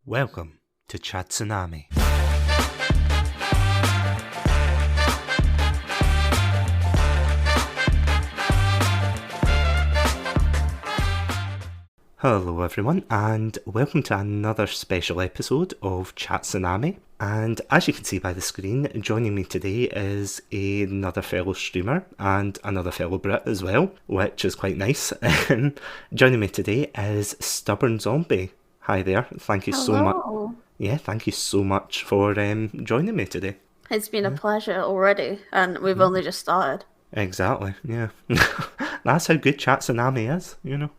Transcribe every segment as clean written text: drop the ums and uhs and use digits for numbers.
Welcome to Satsunami. Hello everyone, and welcome to another special episode of Satsunami. And as you can see by the screen, joining me today is another fellow streamer and another fellow Brit as well, which is quite nice. Joining me today is StubbornZombie. Hi there, thank you so much. Yeah, thank you so much for joining me today. It's been a pleasure already, and we've only just started. Exactly, yeah. That's how good Satsunami is, you know.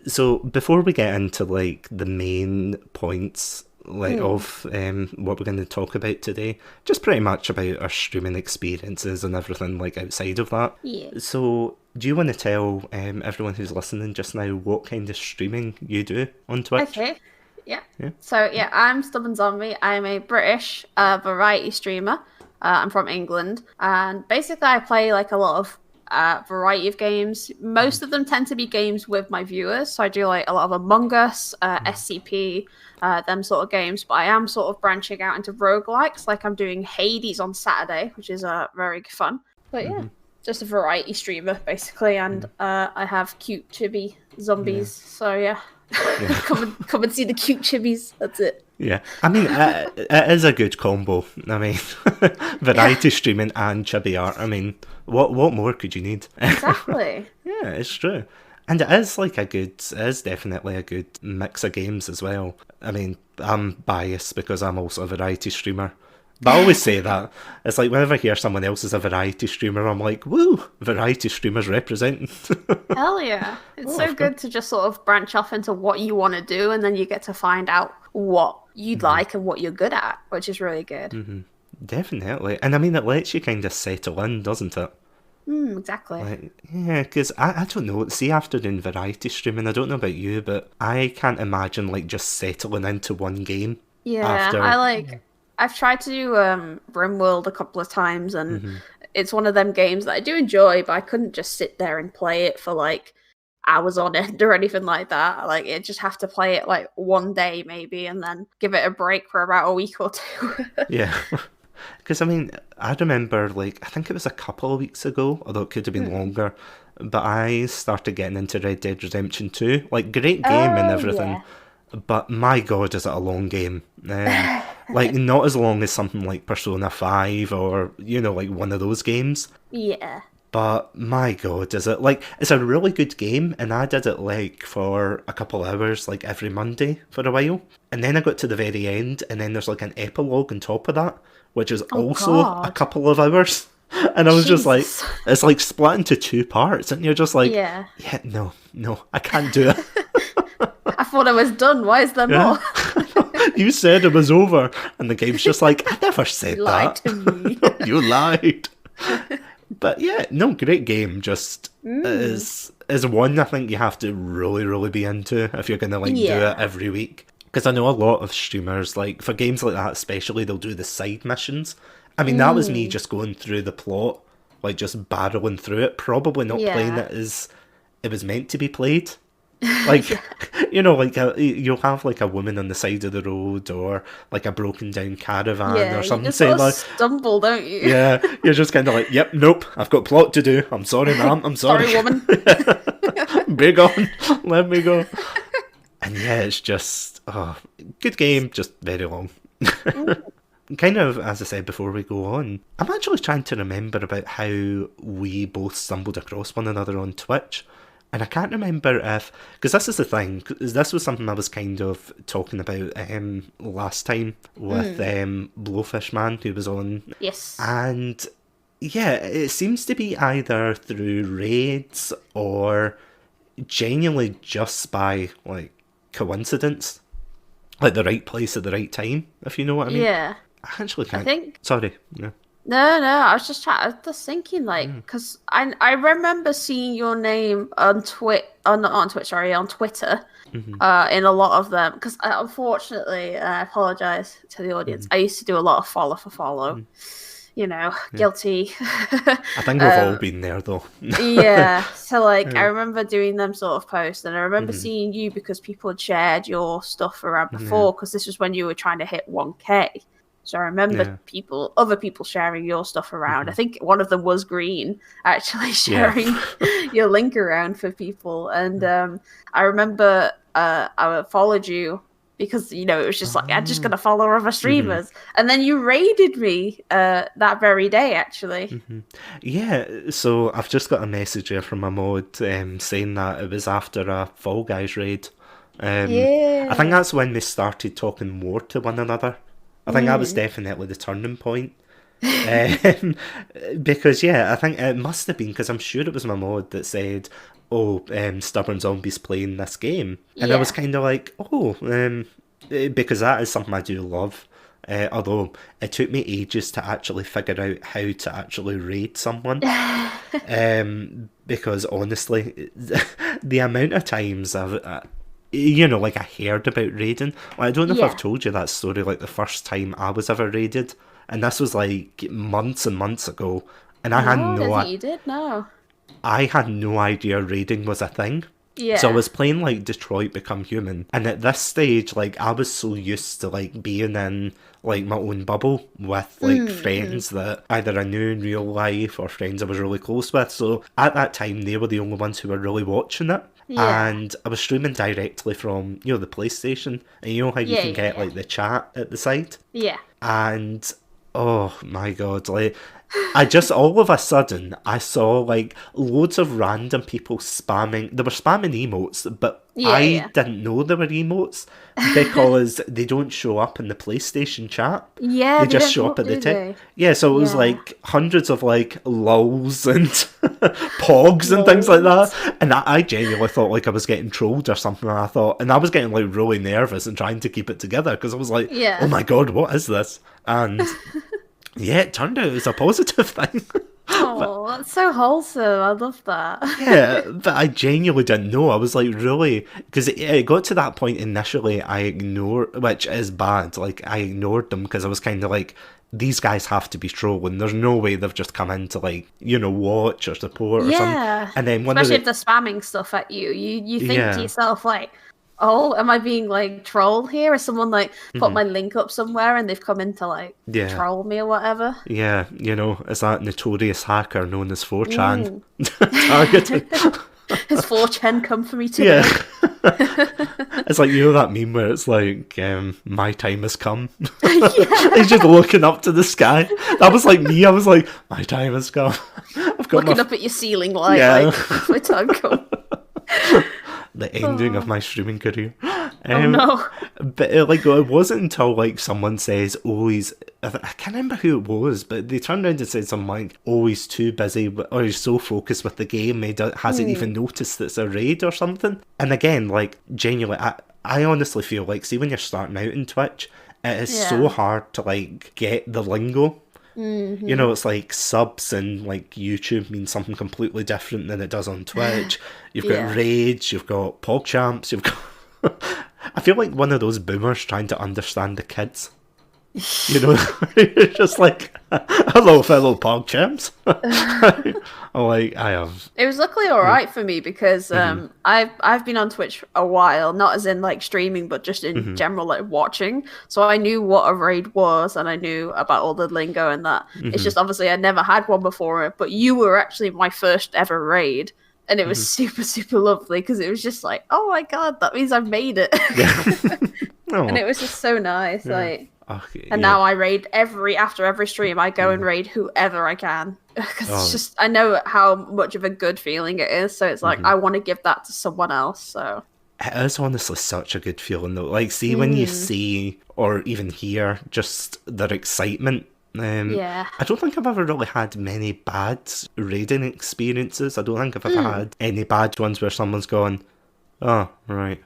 So before we get into like the main points of what we're going to talk about today, just pretty much about our streaming experiences and everything like outside of that. Yeah. So do you want to tell everyone who's listening just now what kind of streaming you do on Twitch? Okay. Yeah. So I'm StubbornZombie. I'm a British variety streamer. I'm from England, and basically I play like a lot of variety of games. Most of them tend to be games with my viewers, so I do like a lot of Among Us, SCP, them sort of games. But I am sort of branching out into roguelikes, like I'm doing Hades on Saturday, which is very fun. But yeah, just a variety streamer basically, and I have cute chibi zombies. So yeah. come and see the cute chibis. That's it. Yeah, I mean, it is a good combo. I mean, variety streaming and chibi art. I mean, what more could you need? Exactly. Yeah, it's true. And it is definitely a good mix of games as well. I mean, I'm biased because I'm also a variety streamer. But I always say that. It's like whenever I hear someone else is a variety streamer, I'm like, woo, variety streamers representing. Hell yeah. It's so good to just sort of branch off into what you want to do, and then you get to find out what you'd like and what you're good at, which is really good. Definitely. And I mean, it lets you kind of settle in, doesn't it? Exactly. Like, yeah, because I don't know. See, after doing variety streaming, I don't know about you, but I can't imagine like just settling into one game. Yeah, I've tried to do RimWorld a couple of times, and it's one of them games that I do enjoy, but I couldn't just sit there and play it for like hours on end or anything like that. Like, I just have to play it like one day maybe, and then give it a break for about a week or two. Yeah. Because, I mean, I remember, like, I think it was a couple of weeks ago, although it could have been longer, but I started getting into Red Dead Redemption 2. Like, great game and everything, but my God, is it a long game. Like, not as long as something like Persona 5 or, you know, like one of those games. Yeah. But my God, is it like, it's a really good game, and I did it like for a couple hours, like every Monday for a while. And then I got to the very end, and then there's like an epilogue on top of that, which is also a couple of hours. And I was just like, it's like split into two parts, and you're just like, yeah, no, I can't do it. I thought I was done. Why is there more? You said it was over, and the game's just like, I never said you that. You lied to me. You lied. But yeah, no, great game. Just is one I think you have to really, really be into if you're gonna like do it every week. Because I know a lot of streamers, like for games like that especially, they'll do the side missions. I mean, that was me just going through the plot, like just barreling through it, probably not playing it as it was meant to be played. Like, you know, like you'll have like a woman on the side of the road, or like a broken down caravan or something. You just sort of stumble, don't you? Yeah, you're just kind of like, yep, nope, I've got plot to do. I'm sorry, ma'am. I'm sorry. Sorry, woman. Big on, let me go. And yeah, it's just good game, just very long. Kind of, as I said before we go on, I'm actually trying to remember about how we both stumbled across one another on Twitch. And I can't remember if, because this is the thing, this was something I was kind of talking about last time with Blowfish Man, who was on. Yes. And yeah, it seems to be either through raids or genuinely just by like coincidence, like the right place at the right time, if you know what I mean. Yeah. I actually can't. Sorry. Yeah. No, I was just thinking, like, because I remember seeing your name on Twitter, on Twitter, in a lot of them, because unfortunately, I apologize to the audience, I used to do a lot of follow for follow, guilty. I think we've all been there, though. Yeah. So, like, I remember doing them sort of posts, and I remember seeing you because people had shared your stuff around before, because this was when you were trying to hit 1K. So I remember other people sharing your stuff around. I think one of them was Green, actually sharing your link around for people. And I remember I followed you because, it was just like, I'm just going to follow other streamers. And then you raided me that very day, actually. Yeah, so I've just got a message here from a mod saying that it was after a Fall Guys raid. I think that's when they started talking more to one another. I think that was definitely the turning point. Because, I think it must have been, because I'm sure it was my mod that said, StubbornZombie's playing this game. And I was kind of like, because that is something I do love. Although it took me ages to actually figure out how to actually raid someone. Because honestly, the amount of times I heard about raiding. Like, I don't know if I've told you that story, like the first time I was ever raided, and this was like months and months ago, and I had no idea raiding was a thing. Yeah. So I was playing like Detroit Become Human, and at this stage, like, I was so used to like being in like my own bubble with like friends that either I knew in real life or friends I was really close with. So at that time, they were the only ones who were really watching it. Yeah. And I was streaming directly from, the PlayStation. And you know how you can get, like, the chat at the side? Yeah. And, oh, my God, like, I just, all of a sudden, I saw, like, loads of random people spamming. They were spamming emotes, but I didn't know they were emotes because they don't show up in the PlayStation chat. Yeah, they just show up at the tip. Yeah, so it was, like, hundreds of, like, lulz and pogs and things like that. And I genuinely thought, like, I was getting trolled or something. And I was getting, like, really nervous and trying to keep it together because I was like, oh my God, what is this? And... yeah, it turned out it was a positive thing. Oh, that's so wholesome. I love that. Yeah, but I genuinely didn't know. I was like, really? Because it got to that point initially, which is bad. Like, I ignored them because I was kind of like, these guys have to be trolling. There's no way they've just come in to, like, watch or support or something. And then especially if they're spamming stuff at you. You think to yourself, like, oh, am I being, like, trolled here? Is someone, like, put my link up somewhere and they've come in to, like, troll me or whatever? Yeah, is that notorious hacker known as 4chan targeted? Has 4chan come for me today? Yeah. It's like, that meme where it's like, my time has come. He's just looking up to the sky. That was like me. I was like, my time has come. I've got looking up at your ceiling light, like, my time come. The ending of my streaming career. Oh no. But it wasn't until like someone says, I can't remember who it was, but they turned around and said something like, he's too busy or he's so focused with the game he hasn't even noticed that it's a raid or something. And again, like, genuinely, I honestly feel like, see, when you're starting out in Twitch, it is so hard to like get the lingo. It's like subs and like YouTube means something completely different than it does on Twitch. You've got raids, you've got PogChamps, you've got... I feel like one of those boomers trying to understand the kids. You're just like, hello fellow PogChamps. It was luckily alright for me because I've been on Twitch a while, not as in like streaming, but just in general, like watching. So I knew what a raid was and I knew about all the lingo and that. It's just obviously I never had one before, but you were actually my first ever raid. And it was super, super lovely because it was just like, oh my God, that means I've made it. And it was just so nice. Like, now I raid after every stream, I go and raid whoever I can. Because it's just, I know how much of a good feeling it is. So it's like, I want to give that to someone else. So it is honestly such a good feeling though. Like, see, when you see or even hear just their excitement. I don't think I've ever really had many bad raiding experiences. I don't think I've ever had any bad ones where someone's gone, oh, right,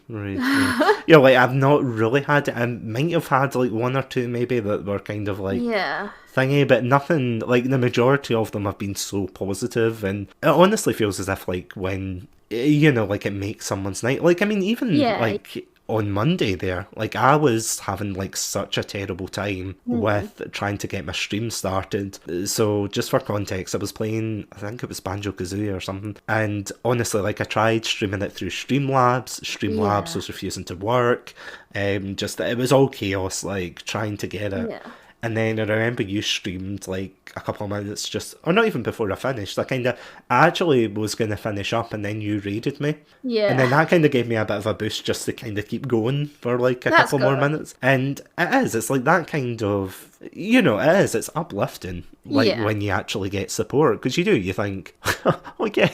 right. Like, I've not really had it. I might have had like one or two maybe that were kind of like thingy, but nothing, like the majority of them have been so positive, and it honestly feels as if like when, like it makes someone's night. Like, I mean, even like on Monday there. Like, I was having, like, such a terrible time with trying to get my stream started. So, just for context, I was playing, I think it was Banjo-Kazooie or something. And honestly, like, I tried streaming it through Streamlabs. Streamlabs was refusing to work. It was all chaos, like, trying to get it. Yeah. And then I remember you streamed like a couple of minutes or not even before I finished. I actually was going to finish up and then you raided me. Yeah. And then that kind of gave me a bit of a boost just to kind of keep going for like a couple more minutes. And it's like that kind of, it's uplifting. Like when you actually get support. Because you think, okay,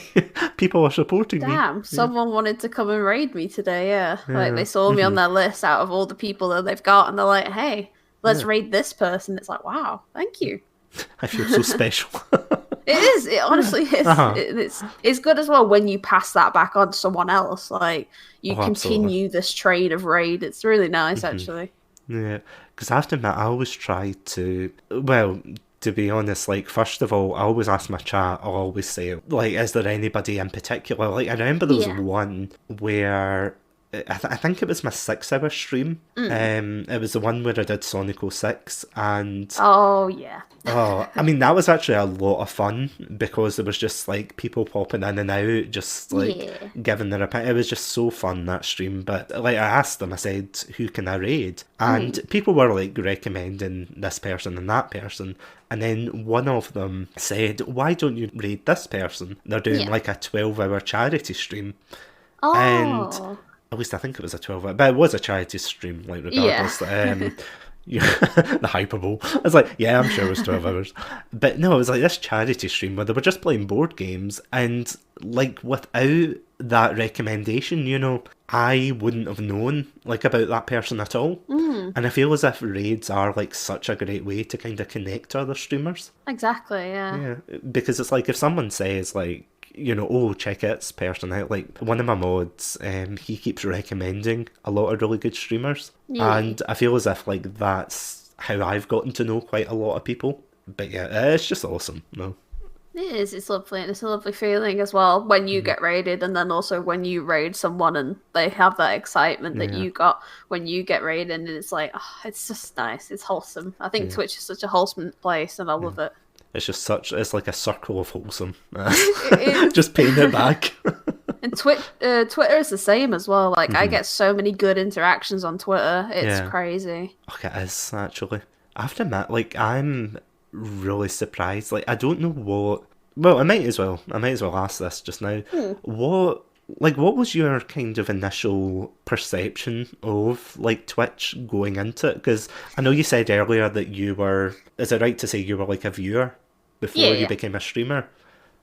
people are supporting me. Damn, someone wanted to come and raid me today, yeah. Like they saw me on their list out of all the people that they've got and they're like, hey, let's raid this person. It's like, wow, thank you. I feel so special. It is. It honestly is. It's good as well when you pass that back on to someone else. Like, you continue this trade of raid. It's really nice, actually. Yeah, because I have to admit, I always try to, well, to be honest, like, first of all, I always ask my chat, I'll always say, like, is there anybody in particular? Like, I remember there was one where I think it was my 6-hour stream. It was the one where I did Sonic 06 and... Oh, yeah. I mean, that was actually a lot of fun because there was just, like, people popping in and out, just, like, giving their opinion. It was just so fun, that stream. But, like, I asked them, I said, who can I raid? And people were, like, recommending this person and that person. And then one of them said, why don't you raid this person? They're doing, like, a 12-hour charity stream. Oh. And... at least I think it was a 12-hour, but it was a charity stream, like, regardless. The hyperbole. I was like, yeah, I'm sure it was 12 hours. But no, it was like this charity stream where they were just playing board games, and, like, without that recommendation, I wouldn't have known, like, about that person at all. And I feel as if raids are, like, such a great way to kind of connect to other streamers. Exactly, yeah. Yeah, because it's like, if someone says, like, oh, check this person out. Like, one of my mods, he keeps recommending a lot of really good streamers. And I feel as if, like, that's how I've gotten to know quite a lot of people. But yeah, it's just awesome. No. It is. It's lovely. And it's a lovely feeling as well when you get raided, and then also when you raid someone and they have that excitement that you got when you get raided, and it's like, it's just nice. It's wholesome. I think Twitch is such a wholesome place, and I love it. It's just it's like a circle of wholesome. Just paying it back. And Twitter is the same as well. Like, I get so many good interactions on Twitter. It's crazy. Okay, it is, actually. I have to admit, like, I'm really surprised. Like, I don't know what... Well, I might as well ask this just now. What was your kind of initial perception of, like, Twitch going into it? Because I know you said earlier that you were... Is it right to say you were, like, a viewer before you became a streamer?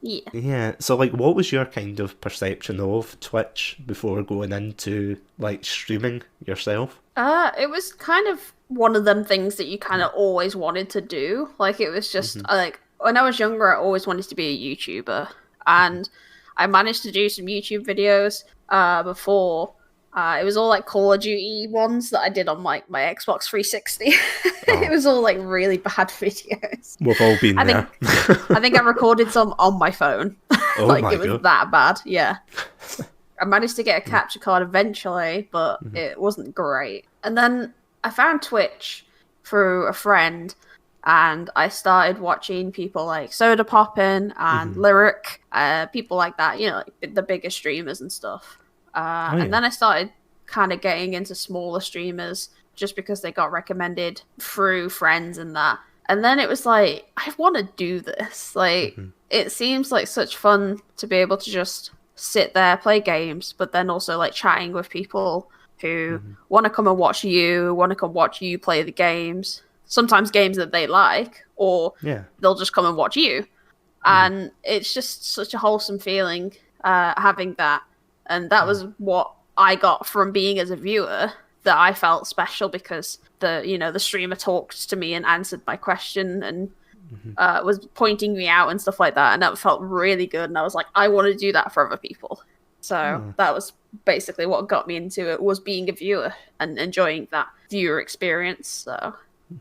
Yeah. Yeah. So, like, what was your kind of perception of Twitch before going into, like, streaming yourself? It was kind of one of them things that you kind of always wanted to do. Like, it was just, like, when I was younger, I always wanted to be a YouTuber. And I managed to do some YouTube videos before. It was all, like, Call of Duty ones that I did on, like, my Xbox 360. It was all, like, really bad videos. We've all been there. I think I recorded some on my phone. Like, it was that bad, yeah. I managed to get a capture card eventually, but it wasn't great. And then I found Twitch through a friend, and I started watching people like Soda Poppin' and Lyric, people like that, like the bigger streamers and stuff. And then I started kind of getting into smaller streamers just because they got recommended through friends and that. And then it was like, I want to do this. Like, it seems like such fun to be able to just sit there, play games, but then also like chatting with people who want to come and watch you, want to come watch you play the games. Sometimes games that they like, or they'll just come and watch you. And it's just such a wholesome feeling having that. And that was what I got from being as a viewer, that I felt special because the streamer talked to me and answered my question and was pointing me out and stuff like that. And that felt really good. And I was like, I want to do that for other people. So that was basically what got me into it, was being a viewer and enjoying that viewer experience. So.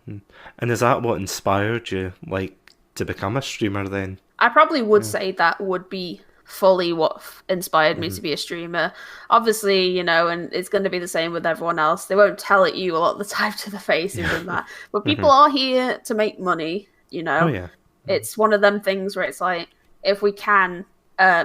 And is that what inspired you, like, to become a streamer then? I probably would say that would be fully what inspired me to be a streamer. Obviously, you know, and it's going to be the same with everyone else. They won't tell it you a lot of the time to the faces and that. But people are here to make money, you know. Oh, yeah. It's one of them things where it's like, if we can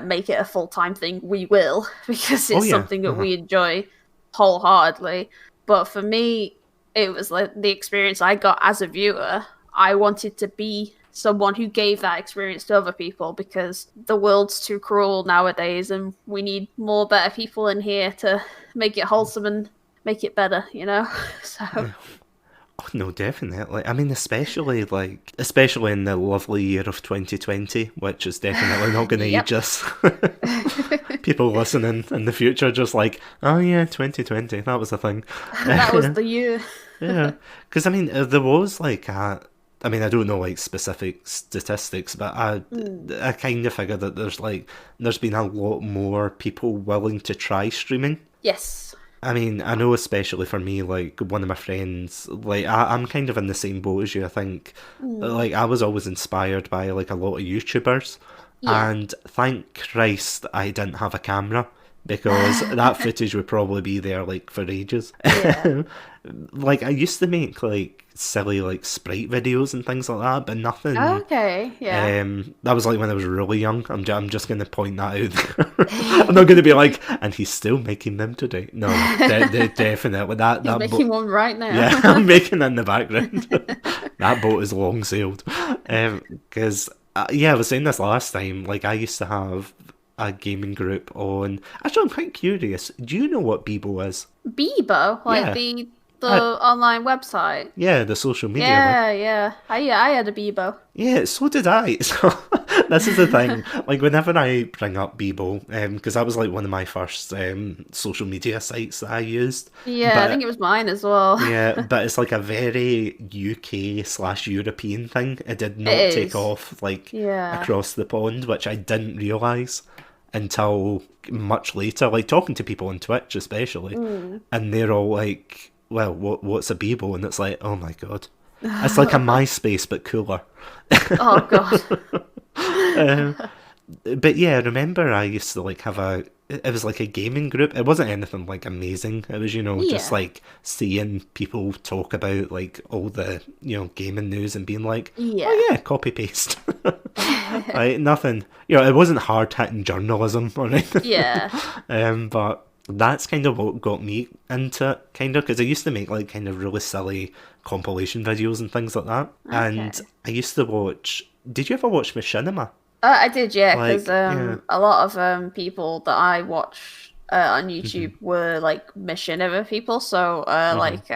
make it a full-time thing, we will, because it's something that we enjoy wholeheartedly. But for me, it was like the experience I got as a viewer. I wanted to be someone who gave that experience to other people, because the world's too cruel nowadays and we need more better people in here to make it wholesome and make it better, you know? So... Oh, no, definitely. I mean, especially in the lovely year of 2020, which is definitely not going to age us. People listening in the future just like, oh yeah, 2020, that was a thing. That was the year. Yeah, because I mean, there was like I don't know like specific statistics, but I kind of figure that there's been a lot more people willing to try streaming. Yes. I mean, I know especially for me, like, one of my friends, like, I'm kind of in the same boat as you, I think. Like, I was always inspired by, like, a lot of YouTubers. Yeah. And thank Christ I didn't have a camera, because that footage would probably be there, like, for ages. Yeah. Like, I used to make, like, silly, like, sprite videos and things like that, but nothing... Oh, okay, yeah. That was, like, when I was really young. I'm just going to point that out. I'm not going to be like, and he's still making them today. No, definitely. You're making one right now. Yeah, I'm making it in the background. That boat is long sailed. Because, I was saying this last time, like, I used to have a gaming group on... Actually, I'm quite curious. Do you know what Bebo is? Bebo? Like the online website? Yeah, the social media one. Yeah. I had a Bebo. Yeah, so did I. So this is the thing. Like, whenever I bring up Bebo, because that was like one of my first social media sites that I used. Yeah, I think it was mine as well. Yeah, but it's like a very UK/European thing. It did not take off like across the pond, which I didn't realise until much later. Like, talking to people on Twitch especially, and they're all like, well, what's a Bebo? And it's like, oh my god. It's like a MySpace, but cooler. Oh, God. But yeah, I remember I used to like have it was like a gaming group. It wasn't anything like amazing. It was, just like seeing people talk about like all the, gaming news and being like, oh yeah, copy paste. Like, nothing, it wasn't hard hitting journalism or anything. Yeah. But that's kind of what got me into it, kind of, because I used to make like kind of really silly compilation videos and things like that. Okay. And I used to watch... Did you ever watch Machinima? I did, yeah, because a lot of people that I watch on YouTube were like Machinima people, so like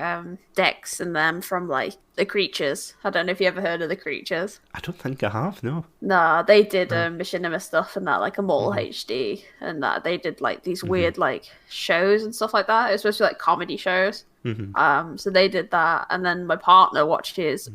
Dex and them from like The Creatures. I don't know if you ever heard of The Creatures. I don't think I have, no. No, they did Machinima stuff and that, like Immortal HD, and that they did like these weird like shows and stuff like that. It was supposed to be like comedy shows. So they did that, and then my partner watched his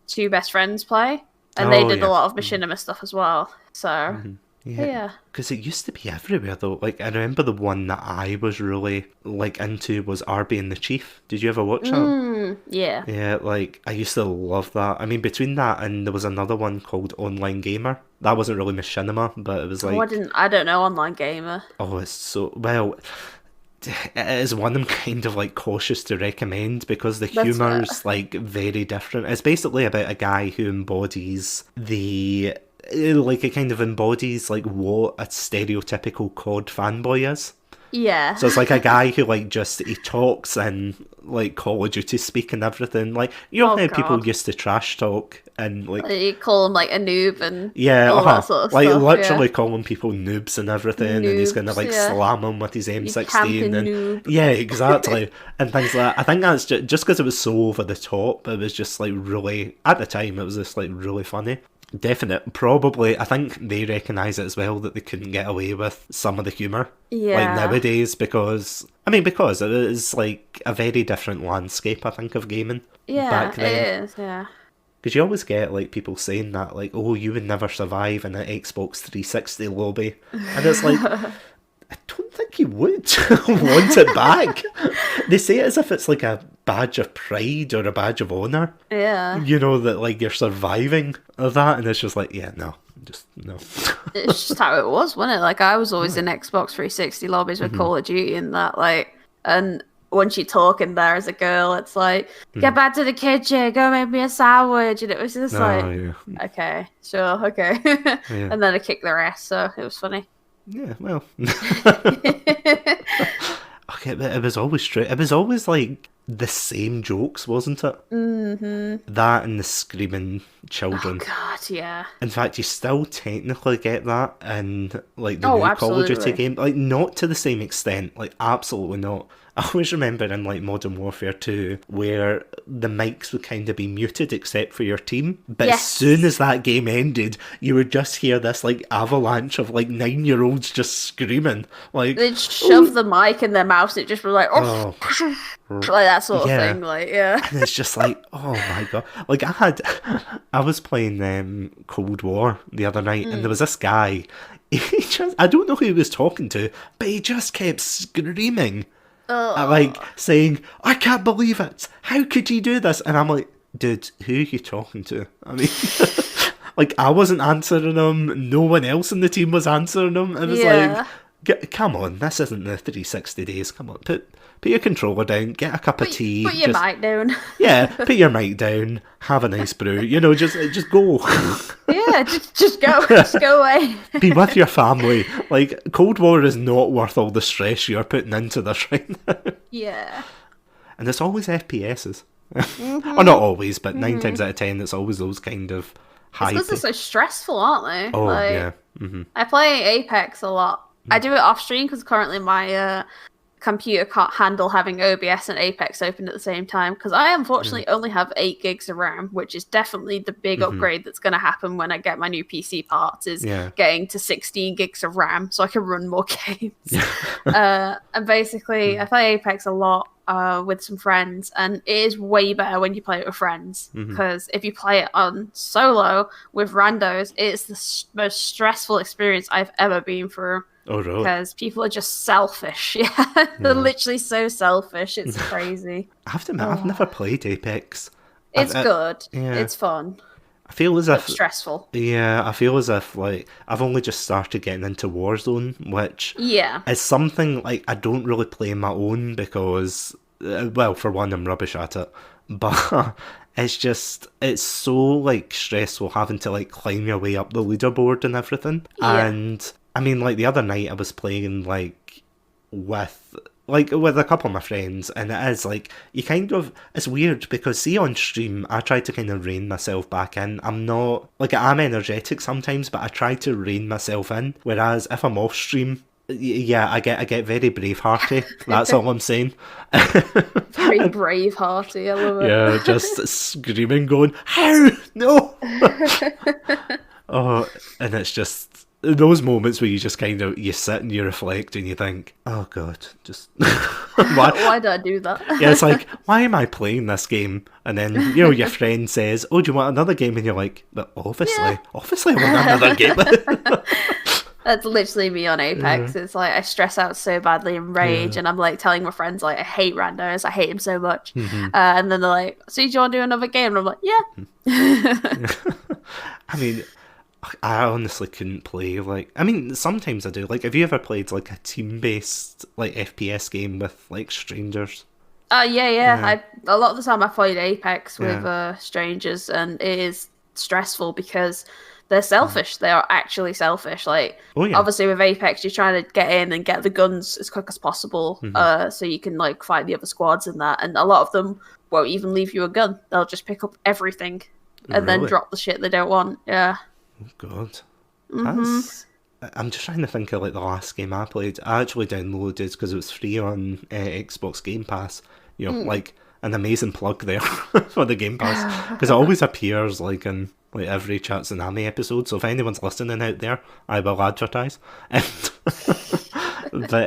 two best friends play, and they did a lot of Machinima stuff as well. So yeah, because it used to be everywhere though. Like, I remember the one that I was really like into was Arby and the Chief. Did you ever watch that? Yeah. Yeah, like I used to love that. I mean, between that and there was another one called Online Gamer. That wasn't really Machinima, but it was like... I don't know Online Gamer. Oh, it's so... Well, it is one I'm kind of like cautious to recommend, because the humour's like very different. It's basically about a guy who embodies like, it kind of embodies like what a stereotypical COD fanboy is. Yeah. So it's like a guy who like he talks in like Call of Duty speak and everything. Like, how people used to trash talk and like you call him like a noob and all that sort of like stuff, literally calling people noobs and everything, and he's gonna like slam them with his M16 and noob. Yeah, exactly. And things like that. I think that's just because it was so over the top. It was just like really, at the time it was just like really funny. Definite. Probably, I think they recognise it as well that they couldn't get away with some of the humour like nowadays, because it is like a very different landscape, I think, of gaming back then. It is, yeah. Because you always get like people saying that, like, oh, you would never survive in an Xbox 360 lobby, and it's like, I don't think you would want it back. They say it as if it's like a badge of pride or a badge of honour. Yeah. That like you're surviving of that, and it's just like, yeah, no. just no. It's just how it was, wasn't it? Like, I was always in Xbox 360 lobbies with Call of Duty and that, like, and once you talk in there as a girl, it's like, get back to the kitchen, go make me a sandwich, and it was just okay, sure, okay. And then I kicked their ass, so it was funny. Yeah, well. Okay, but it was always straight. It was always like the same jokes, wasn't it? Mm-hmm. That and the screaming children. Oh God, yeah. In fact, you still technically get that in like the new Call of Duty game, like not to the same extent, like absolutely not. I always remember in like Modern Warfare 2 where the mics would kind of be muted except for your team. But as soon as that game ended, you would just hear this like avalanche of like 9-year-olds just screaming. Like they'd shove the mic in their mouth and it just was like, like that sort of thing. Like, yeah. And it's just like, oh my God. Like I was playing Cold War the other night and there was this guy, I don't know who he was talking to, but he just kept screaming. Like saying, I can't believe it. How could you do this? And I'm like, dude, who are you talking to? I mean, like I wasn't answering him. No one else in the team was answering him. It was like, come on, this isn't the 360 days. Come on, put your controller down, get a cup of tea. Put your mic down. Yeah, put your mic down, have a nice brew. You know, just go. Yeah, just go. Just go away. Be with your family. Like, Cold War is not worth all the stress you're putting into this right now. Yeah. And it's always FPSs. Or not always, but 9 times out of 10, it's always those kind of high... It's because they're so stressful, aren't they? Oh, like, yeah. I play Apex a lot. I do it off stream because currently my computer can't handle having OBS and Apex open at the same time because I unfortunately only have 8 gigs of RAM, which is definitely the big upgrade that's going to happen when I get my new PC parts is getting to 16 gigs of RAM so I can run more games. And basically I play Apex a lot with some friends, and it is way better when you play it with friends because if you play it on solo with randos, it's the most stressful experience I've ever been through. Oh, really? Because people are just selfish. Yeah, they're literally so selfish. It's crazy. I have to admit, I've never played Apex. It's good. Yeah. It's fun. I feel as if stressful. Yeah, I feel as if like I've only just started getting into Warzone, which is something like I don't really play my own because, well, for one, I'm rubbish at it, but it's so like stressful having to like climb your way up the leaderboard and everything, and. I mean, like, the other night I was playing, like, with a couple of my friends, and it is, like, you kind of... It's weird, because, see, on stream, I try to kind of rein myself back in. I'm not... Like, I'm energetic sometimes, but I try to rein myself in, whereas if I'm off stream... Yeah, I get very Bravehearty. That's all I'm saying. Very Bravehearty, I love it. Yeah, just screaming, going, how? No! Oh, and it's just... Those moments where you just kind of, you sit and you reflect and you think, oh God, just... why did I do that? Yeah, it's like, why am I playing this game? And then, you know, your friend says, oh, do you want another game? And you're like, but obviously I want another game. That's literally me on Apex. It's like, I stress out so badly and rage, and I'm like telling my friends, like, I hate randos, I hate him so much. And then they're like, so do you want to do another game? And I'm like, yeah. I mean... I honestly couldn't play, like... I mean, sometimes I do. Like, have you ever played, like, a team-based, like, FPS game with, like, strangers? Yeah. A lot of the time I played Apex with strangers, and it is stressful because they're selfish. They are actually selfish. Like, obviously with Apex, you're trying to get in and get the guns as quick as possible so you can, like, fight the other squads and that. And a lot of them won't even leave you a gun. They'll just pick up everything and then drop the shit they don't want. Yeah. Oh, God. I'm just trying to think of like the last game I played. I actually downloaded because it was free on Xbox Game Pass. You know, like an amazing plug there for the Game Pass because it always appears like in like every Satsunami episode. So if anyone's listening out there, I will advertise. But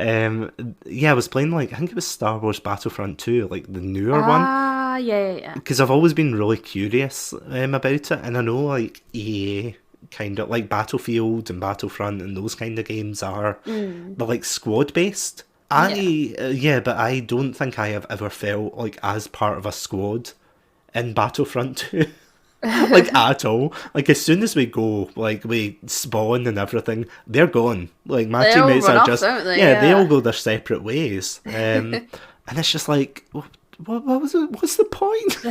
yeah, I was playing like I think it was Star Wars Battlefront 2, like the newer one. Yeah. Because I've always been really curious about it, and I know like EA. Kind of like Battlefield and Battlefront and those kind of games are they're like squad based. But I don't think I have ever felt like as part of a squad in Battlefront 2. like at all. Like as soon as we go, like we spawn and everything, they're gone. Like my teammates are just they all go their separate ways. And it's just like, what was it? What's the point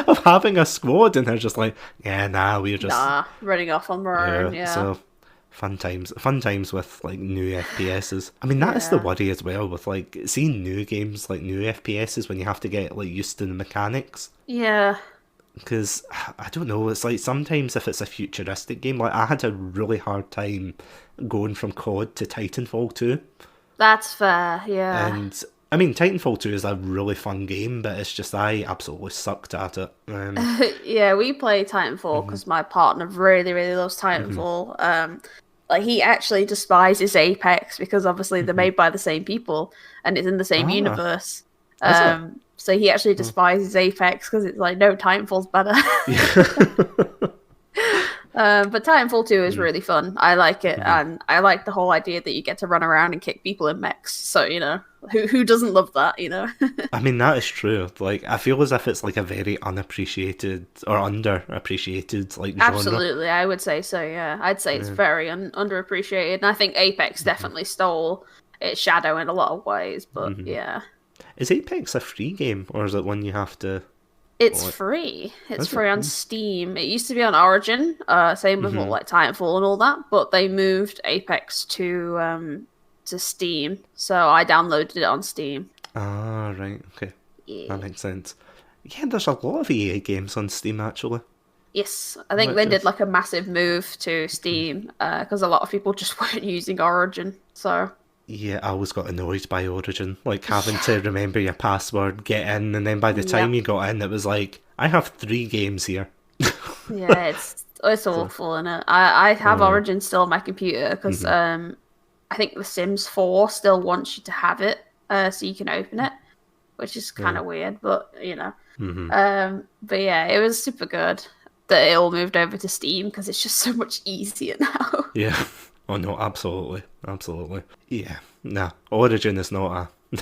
of having a squad? And they're just like, we're just running off on their own. Yeah. So fun times with like new FPSs. I mean, that is the worry as well with like seeing new games, like new FPSs, when you have to get like used to the mechanics. Yeah. Because I don't know, it's like sometimes if it's a futuristic game, like I had a really hard time going from COD to Titanfall 2. That's fair, yeah. And I mean, Titanfall 2 is a really fun game, but it's just I absolutely sucked at it. Yeah, we play Titanfall because my partner really, really loves Titanfall. Like he actually despises Apex because obviously they're made by the same people and it's in the same universe. So he actually despises Apex because it's like, no, Titanfall's better. But Titanfall 2 is really fun. I like it, and I like the whole idea that you get to run around and kick people in mechs. So, you know, who doesn't love that, you know? I mean, that is true. Like, I feel as if it's like a very unappreciated or underappreciated like genre. Absolutely, I would say so, yeah. I'd say it's very underappreciated, and I think Apex definitely stole its shadow in a lot of ways, but yeah. Is Apex a free game, or is it one you have to... It's free. It's free on Steam. It used to be on Origin, same with like Titanfall and all that, but they moved Apex to Steam, so I downloaded it on Steam. Ah, right, okay. Yeah. That makes sense. Yeah, there's a lot of EA games on Steam, actually. Yes, I think they did like a massive move to Steam, because a lot of people just weren't using Origin, so... Yeah, I always got annoyed by Origin, like having to remember your password, get in, and then by the time you got in, it was like, I have 3 games here. Yeah, it's awful, innit? I have Origin still on my computer because I think The Sims 4 still wants you to have it so you can open it, which is kind of weird, but you know. But yeah, it was super good that it all moved over to Steam because it's just so much easier now. Yeah. Oh no, absolutely. Yeah, nah, Origin is not a...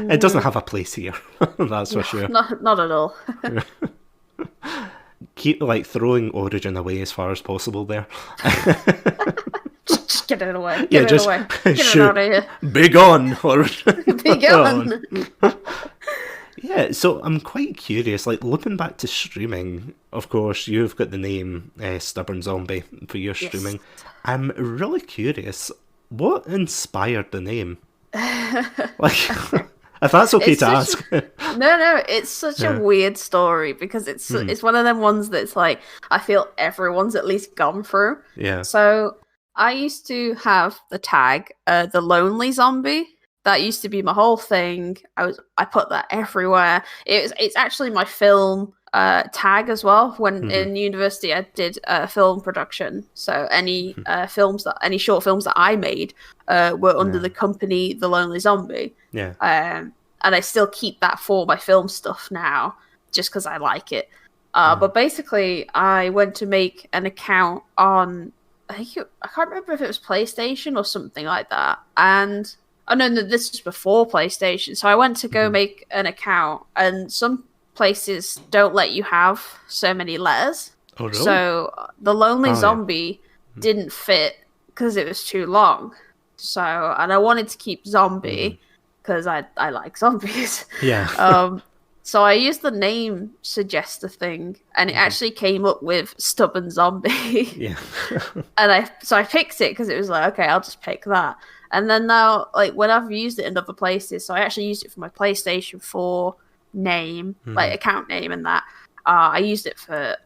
It doesn't have a place here, that's for sure. Not at all. Keep, like, throwing Origin away as far as possible there. Just get it away. Get it away. Get it out of here. Be gone, Origin. Be gone. Yeah, so I'm quite curious, like, looking back to streaming, of course, you've got the name StubbornZombie for your streaming. I'm really curious, what inspired the name? Like, if that's okay to ask. No, it's such a weird story because it's one of them ones that's like, I feel everyone's at least gone through. Yeah. So, I used to have the tag, the Lonely Zombie. That used to be my whole thing. I put that everywhere. It's actually my film tag as well. When in university, I did film production. So any short films that I made were under the company The Lonely Zombie. Yeah. And I still keep that for my film stuff now, just because I like it. But basically, I went to make an account on I can't remember if it was PlayStation or something like that, and. Oh, no, this was before PlayStation. So I went to go make an account, and some places don't let you have so many letters. Oh, really? So the Lonely Zombie didn't fit because it was too long. So, and I wanted to keep Zombie because I like zombies. Yeah. So I used the name suggester thing, and it actually came up with StubbornZombie. Yeah. And I picked it because it was like, okay, I'll just pick that. And then now, like, when I've used it in other places, so I actually used it for my PlayStation 4 name, like account name and that. I used it for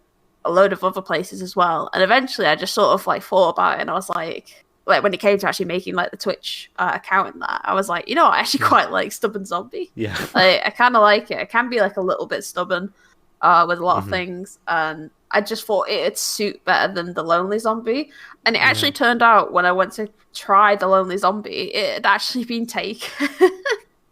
a load of other places as well. And eventually I just sort of like thought about it, and I was like when it came to actually making like the Twitch account and that, I was like, you know what, I actually quite like StubbornZombie. Yeah. Like, I kind of like it. It can be like a little bit stubborn with a lot of things. And I just thought it'd suit better than the Lonely Zombie. And it actually turned out when I went to try the Lonely Zombie, it had actually been taken.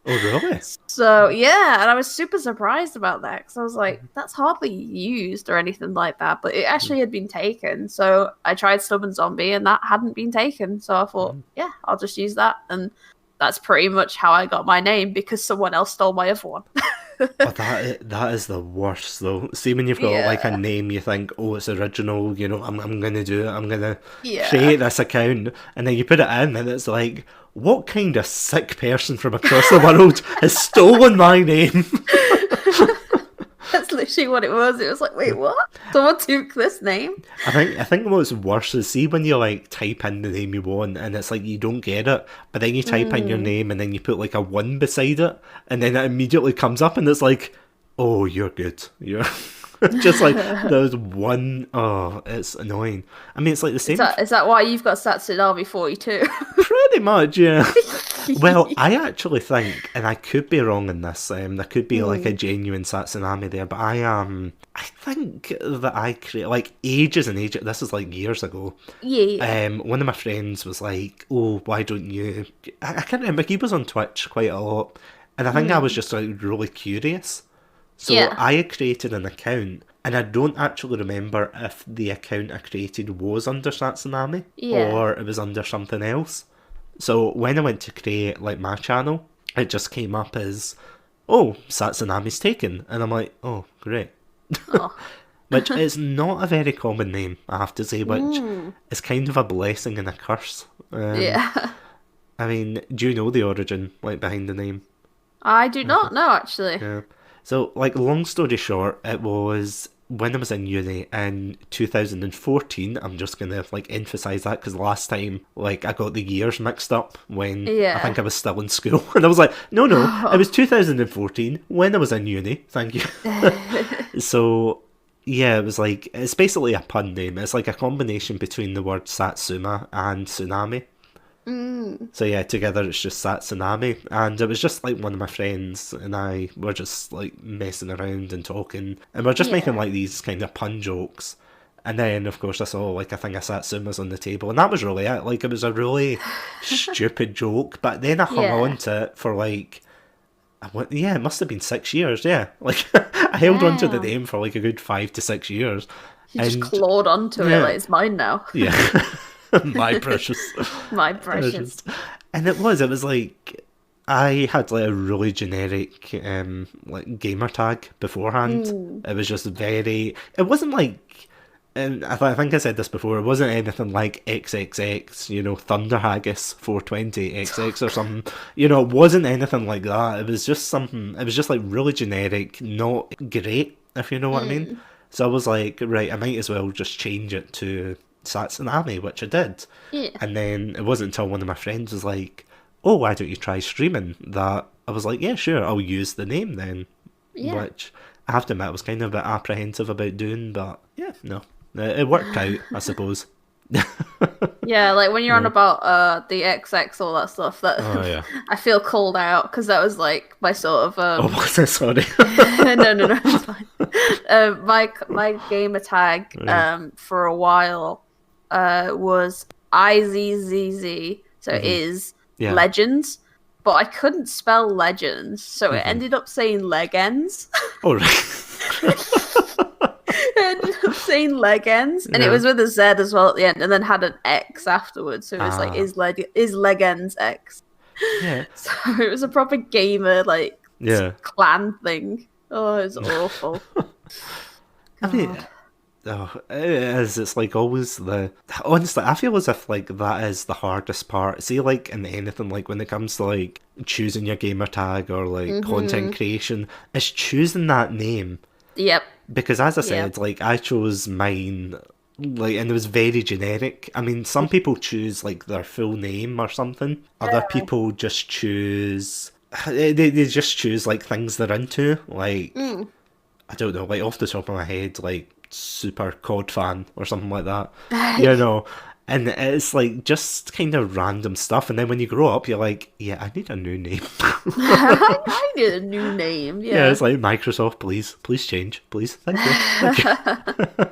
Oh, really? So, yeah, and I was super surprised about that because I was like, that's hardly used or anything like that, but it actually had been taken. So I tried StubbornZombie and that hadn't been taken. So I thought, yeah, I'll just use that. And that's pretty much how I got my name because someone else stole my other one. Oh, that is the worst though. See when you've got like a Yeah. name, you think, oh, it's original. You know, I'm gonna do it. I'm gonna Yeah. create this account, and then you put it in, and it's like, what kind of sick person from across the world has stolen my name? That's literally what it was. It was like, wait, what? Someone took this name? I think what's worse is see when you like type in the name you want, and it's like you don't get it, but then you type in your name, and then you put like a one beside it, and then it immediately comes up, and it's like, oh, you're good. You're just like there's one. Oh, it's annoying. I mean, it's like the Is same. that why you've got Satsunami 42? Pretty much, yeah. Well, I actually think, and I could be wrong in this, there could be like a genuine Satsunami there, but I think that I create like ages and ages. This is like years ago. Yeah. One of my friends was like, "Oh, why don't you?" I can't remember. He was on Twitch quite a lot, and I think I was just like really curious. So Yeah. I had created an account, and I don't actually remember if the account I created was under Satsunami Yeah. or it was under something else. So when I went to create like my channel, it just came up as, "Oh, Satsunami's taken," and I'm like, "Oh, great." Oh. Which is not a very common name, I have to say, which is kind of a blessing and a curse. Yeah. I mean, do you know the origin, like, behind the name? I do not know, actually. Yeah. So, like, long story short, it was when I was in uni in 2014. I'm just gonna, like, emphasise that because last time, like, I got the years mixed up when I think Yeah. I was still in school. And I was like, no, it was 2014 when I was in uni. Thank you. So, yeah, it was like, it's basically a pun name. It's like a combination between the word Satsuma and tsunami. So yeah, together it's just Satsunami, and it was just like one of my friends and I were just like messing around and talking, and we're just making Yeah. like these kind of pun jokes. And then of course I saw like a thing of Satsumas on the table, and that was really it. Like it was a really stupid joke, but then I hung Yeah. on to it for like yeah, it must have been 6 years. Yeah, like I held on to the Damn. name for like a good 5 to 6 years, You just and clawed onto it yeah, like it's mine now. yeah, my precious. My I precious. just, and it was like I had like a really generic like gamer tag beforehand. It was just very. It wasn't like, and I think I said this before. It wasn't anything like XXX, Thunder Haggis 420XX or something. It wasn't anything like that. It was just something. It was just like really generic, not great, if you know what I mean. So I was like, right, I might as well just change it to Satsunami, which I did. Yeah. And then it wasn't until one of my friends was like, "Oh, why don't you try streaming?" that I was like, "Yeah, sure, I'll use the name then." Yeah. Which I have to admit I was kind of a bit apprehensive about doing, but yeah, no. It worked out, I suppose. Yeah, like when you're on about the XX, all that stuff, that Oh, yeah. I feel called out because that was like my sort of Oh, was I sorry? no, it's fine. My gamer tag for a while was IZZZ, so it is Yeah. Legends, but I couldn't spell Legends, so it ended up saying Legends. Oh, right. It ended up saying Legends, and Yeah. it was with a Z as well at the end, and then had an X afterwards, so it was like is Legends X. Yeah. So it was a proper gamer like Yeah. clan thing. Oh, it was awful. I mean, it is. It's like always honestly, I feel as if like that is the hardest part. See, like in anything, like when it comes to like choosing your gamer tag or like content creation, it's choosing that name. Yep. Because as I Yep. said, like I chose mine, like, and it was very generic. I mean, some people choose like their full name or something. Other people just choose. They just choose like things they're into. Like I don't know, like off the top of my head, like super COD fan or something like that. And it's like just kind of random stuff. And then when you grow up, you're like, yeah, I need a new name. I need a new name. Yeah, Yeah. it's like Microsoft, please change, please, thank you.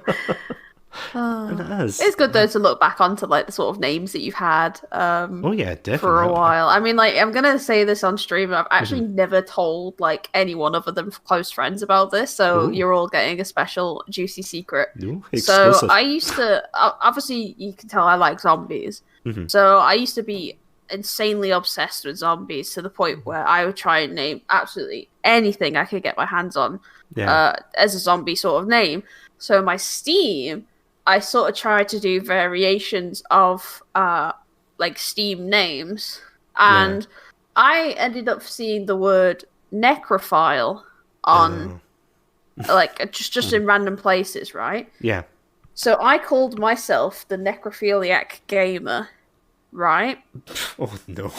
And it is. It's good though to look back onto like the sort of names that you've had Oh yeah, definitely. for a while. I mean, like I'm gonna say this on stream. I've actually never told like anyone other than close friends about this, so Ooh. you're all getting a special juicy secret. Ooh, So exclusive. I used to obviously you can tell I like zombies. So I used to be insanely obsessed with zombies to the point where I would try and name absolutely anything I could get my hands on as a zombie sort of name. So my Steam, I sort of tried to do variations of like Steam names, and I ended up seeing the word necrophile on like just in random places, right? Yeah. So I called myself the Necrophiliac Gamer, right? Oh no.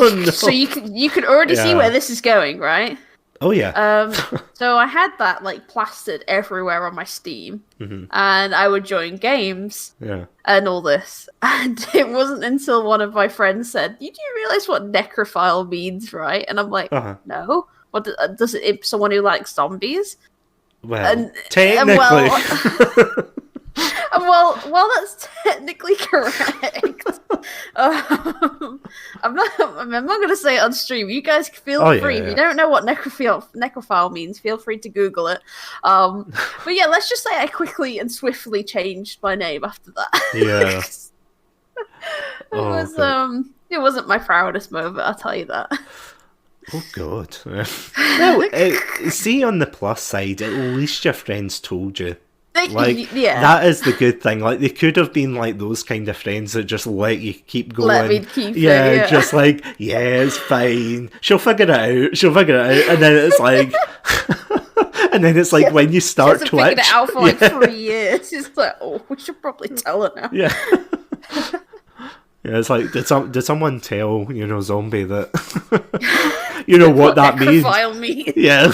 Oh, no. So you can already see where this is going, right? Oh yeah. So I had that like plastered everywhere on my Steam, and I would join games, and all this. And it wasn't until one of my friends said, "You do realize what necrophile means, right?" And I'm like, "No. What does it? Someone who likes zombies?" Well, technically. Well, that's technically correct. I'm not going to say it on stream. You guys feel free. If you don't know what necrophile means, feel free to Google it. But yeah, let's just say I quickly and swiftly changed my name after that. Yeah. It wasn't my proudest moment, I'll tell you that. Oh god. Well, see, on the plus side, at least your friends told you. Like, that is the good thing. Like, they could have been like those kind of friends that just let you keep going. Let me keep it, just like, it's fine. She'll figure it out. And then it's like... and then it's like when you start Twitch... She hasn't figured it out for like 3 years. It's like, we should probably tell her now. Yeah. Yeah, it's like, did someone tell, Zombie that... what that means? Yeah.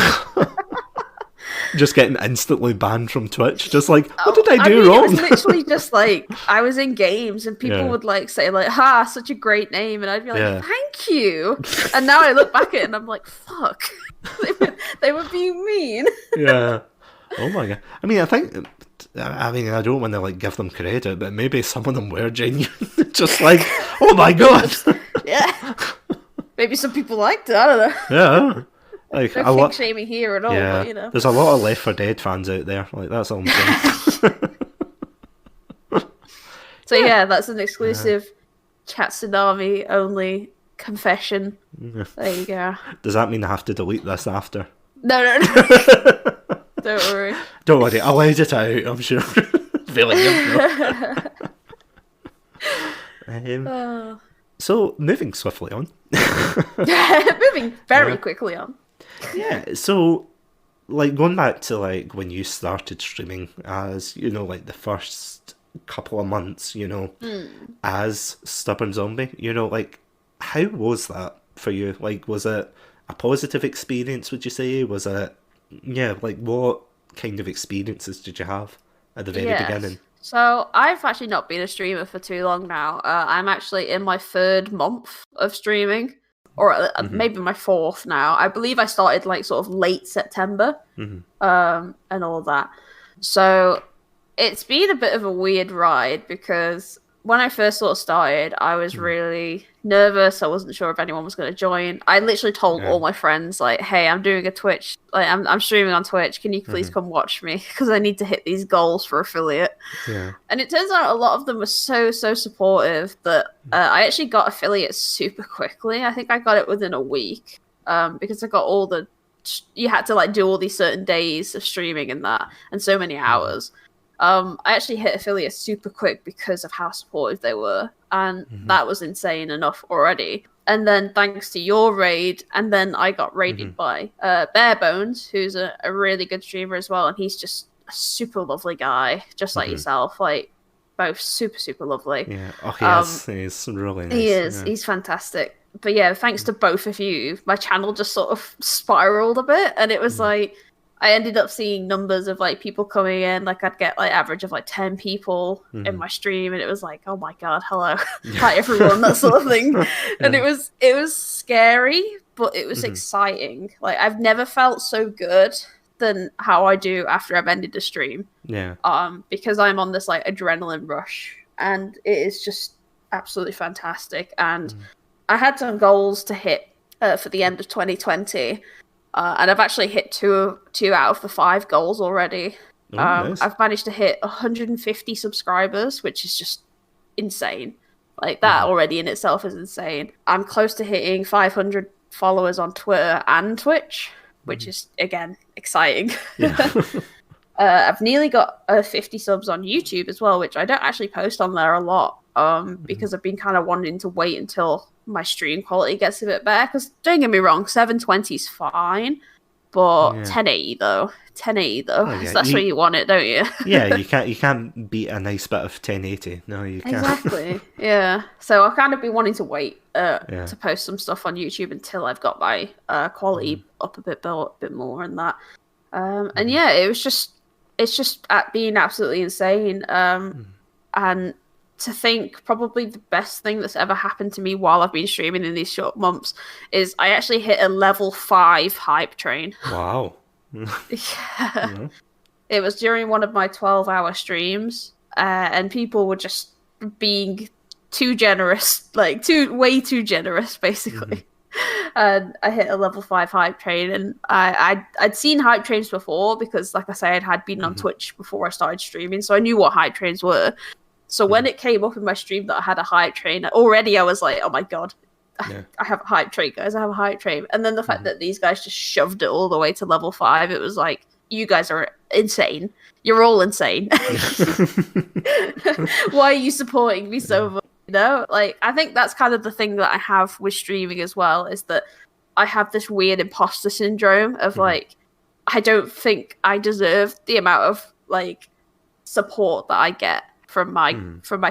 Just getting instantly banned from Twitch. Just like, what did I do wrong? It was literally just like, I was in games and people would like say like, such a great name. And I'd be like, thank you. And now I look back at it and I'm like, fuck. they were being mean. Yeah. Oh my god. I mean, I don't want to like give them credit, but maybe some of them were genuine. Just like, oh my god. Yeah. Maybe some people liked it. I don't know. Yeah. Like, no kink shaming here at all, but there's a lot of Left 4 Dead fans out there. Like, that's all I'm saying. So that's an exclusive Satsunami only confession. There you go. Does that mean I have to delete this after? No. Don't worry. Don't worry, I'll edit it out, I'm sure. So, moving swiftly on. Moving very quickly on. Yeah, so, like, going back to, like, when you started streaming as, like, the first couple of months, as StubbornZombie, like, how was that for you? Like, was it a positive experience, would you say? Was it, like, what kind of experiences did you have at the very beginning? So, I've actually not been a streamer for too long now. I'm actually in my 3rd month of streaming. Or maybe my 4th now. I believe I started like sort of late September, and all that. So it's been a bit of a weird ride because when I first sort of started, I was really nervous. I wasn't sure if anyone was going to join. I literally told all my friends, like, "Hey, I'm doing a Twitch. Like, I'm streaming on Twitch. Can you please come watch me? Because I need to hit these goals for affiliate." Yeah. And it turns out a lot of them were so supportive that I actually got affiliate super quickly. I think I got it within a week because I got all the. You had to like do all these certain days of streaming and that, and so many hours. I actually hit affiliate super quick because of how supportive they were, and that was insane enough already. And then thanks to your raid, and then I got raided by Barebones, who's a really good streamer as well, and he's just a super lovely guy, just like yourself, like both super lovely. Yeah, he's really nice. He is, he's fantastic. But yeah, thanks to both of you, my channel just sort of spiraled a bit, and it was like, I ended up seeing numbers of like people coming in. Like I'd get like average of like 10 people in my stream, and it was like, oh my god, hello, hi everyone, that sort of thing. And it was scary, but it was exciting. Like I've never felt so good than how I do after I've ended the stream. Yeah. Because I'm on this like adrenaline rush, and it is just absolutely fantastic. And I had some goals to hit for the end of 2020. And I've actually hit two out of the 5 goals already. Nice. I've managed to hit 150 subscribers, which is just insane. Like, that already in itself is insane. I'm close to hitting 500 followers on Twitter and Twitch, which is, again, exciting. Yeah. I've nearly got 50 subs on YouTube as well, which I don't actually post on there a lot, because I've been kind of wanting to wait until my stream quality gets a bit better. Because don't get me wrong, 720 is fine, but 1080 though. 1080 though. Oh, yeah. That's where you want it, don't you? Yeah, you can't beat a nice bit of 1080. No, you can't. Exactly. Yeah. So I've kind of been wanting to wait to post some stuff on YouTube until I've got my quality up a bit more and that. And yeah, it's just being absolutely insane. And to think probably the best thing that's ever happened to me while I've been streaming in these short months is I actually hit a level 5 hype train. Wow. Yeah. It was during one of my 12-hour streams, and people were just being too generous, like way too generous, basically. And I hit a level 5 hype train, and I'd seen hype trains before because, like I say, I'd been on Twitch before I started streaming, so I knew what hype trains were. So when it came up in my stream that I had a hype train, already I was like, oh my god, I have a hype train, guys, I have a hype train. And then the fact that these guys just shoved it all the way to level 5, it was like, you guys are insane. You're all insane. Why are you supporting me so much? You know, like, I think that's kind of the thing that I have with streaming as well, is that I have this weird imposter syndrome of like, I don't think I deserve the amount of like support that I get from my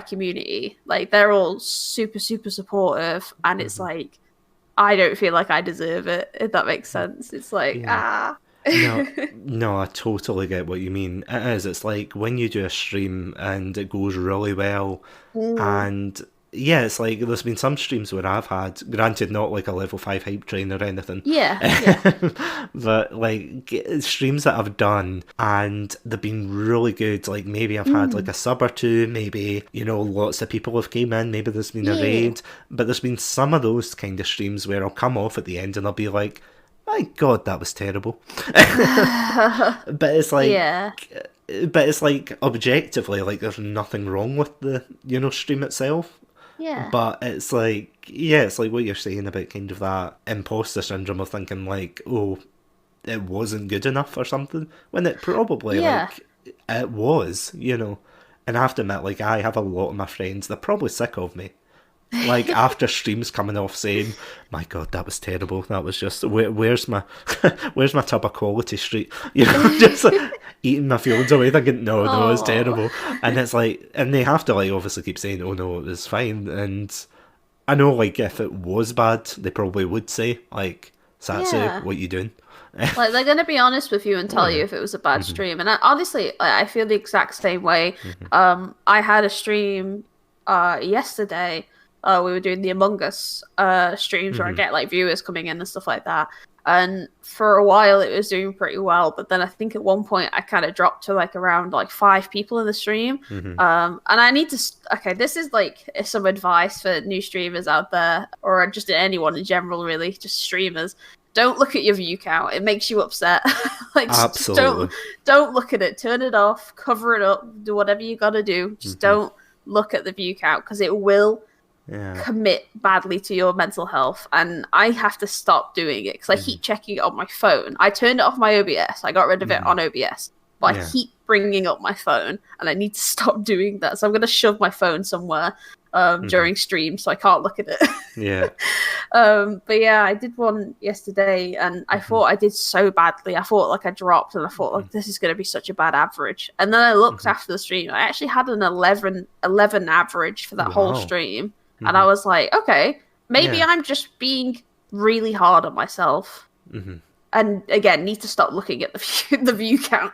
community. Like, they're all super, super supportive, and it's like, I don't feel like I deserve it, if that makes sense. It's like, No, I totally get what you mean. It is. It's like when you do a stream and it goes really well, and yeah, it's like there's been some streams where I've had, granted not like a level 5 hype train or anything, but like streams that I've done and they've been really good. Like maybe I've had like a sub or two, maybe, you know, lots of people have came in, maybe there's been a raid, but there's been some of those kind of streams where I'll come off at the end and I'll be like, my god, that was terrible. But it's like objectively, like, there's nothing wrong with the, you know, stream itself. Yeah. But it's like, it's like what you're saying about kind of that imposter syndrome of thinking like, oh, it wasn't good enough or something, when it probably like it was, you know. And I have to admit, like, I have a lot of my friends, they're probably sick of me. Like, after streams coming off saying, my god, that was terrible, that was just, where's my where's my tub of Quality Street, you know, just like eating my feelings away thinking, no, it's terrible. And it's like, and they have to like obviously keep saying, oh no, it was fine. And I know, like, if it was bad, they probably would say, like, Satsu, what you doing? Like, they're going to be honest with you and tell you if it was a bad stream. And honestly, I feel the exact same way. I had a stream yesterday. We were doing the Among Us streams where I get like viewers coming in and stuff like that. And for a while it was doing pretty well, but then I think at one point I kind of dropped to like around like 5 people in the stream. And I need to, okay, this is like some advice for new streamers out there, or just anyone in general, really, just streamers. Don't look at your view count. It makes you upset. Like, absolutely. Don't look at it. Turn it off. Cover it up. Do whatever you got to do. Just don't look at the view count, because it will commit badly to your mental health. And I have to stop doing it because I keep checking it on my phone. I turned it off my OBS. I got rid of it on OBS. But I keep bringing up my phone, and I need to stop doing that. So I'm going to shove my phone somewhere during stream so I can't look at it. But yeah, I did one yesterday, and I thought I did so badly. I thought like I dropped, and I thought like this is going to be such a bad average. And then I looked after the stream. I actually had an 11 average for that whole stream. And I was like, okay, maybe I'm just being really hard on myself. And again, need to stop looking at the view count.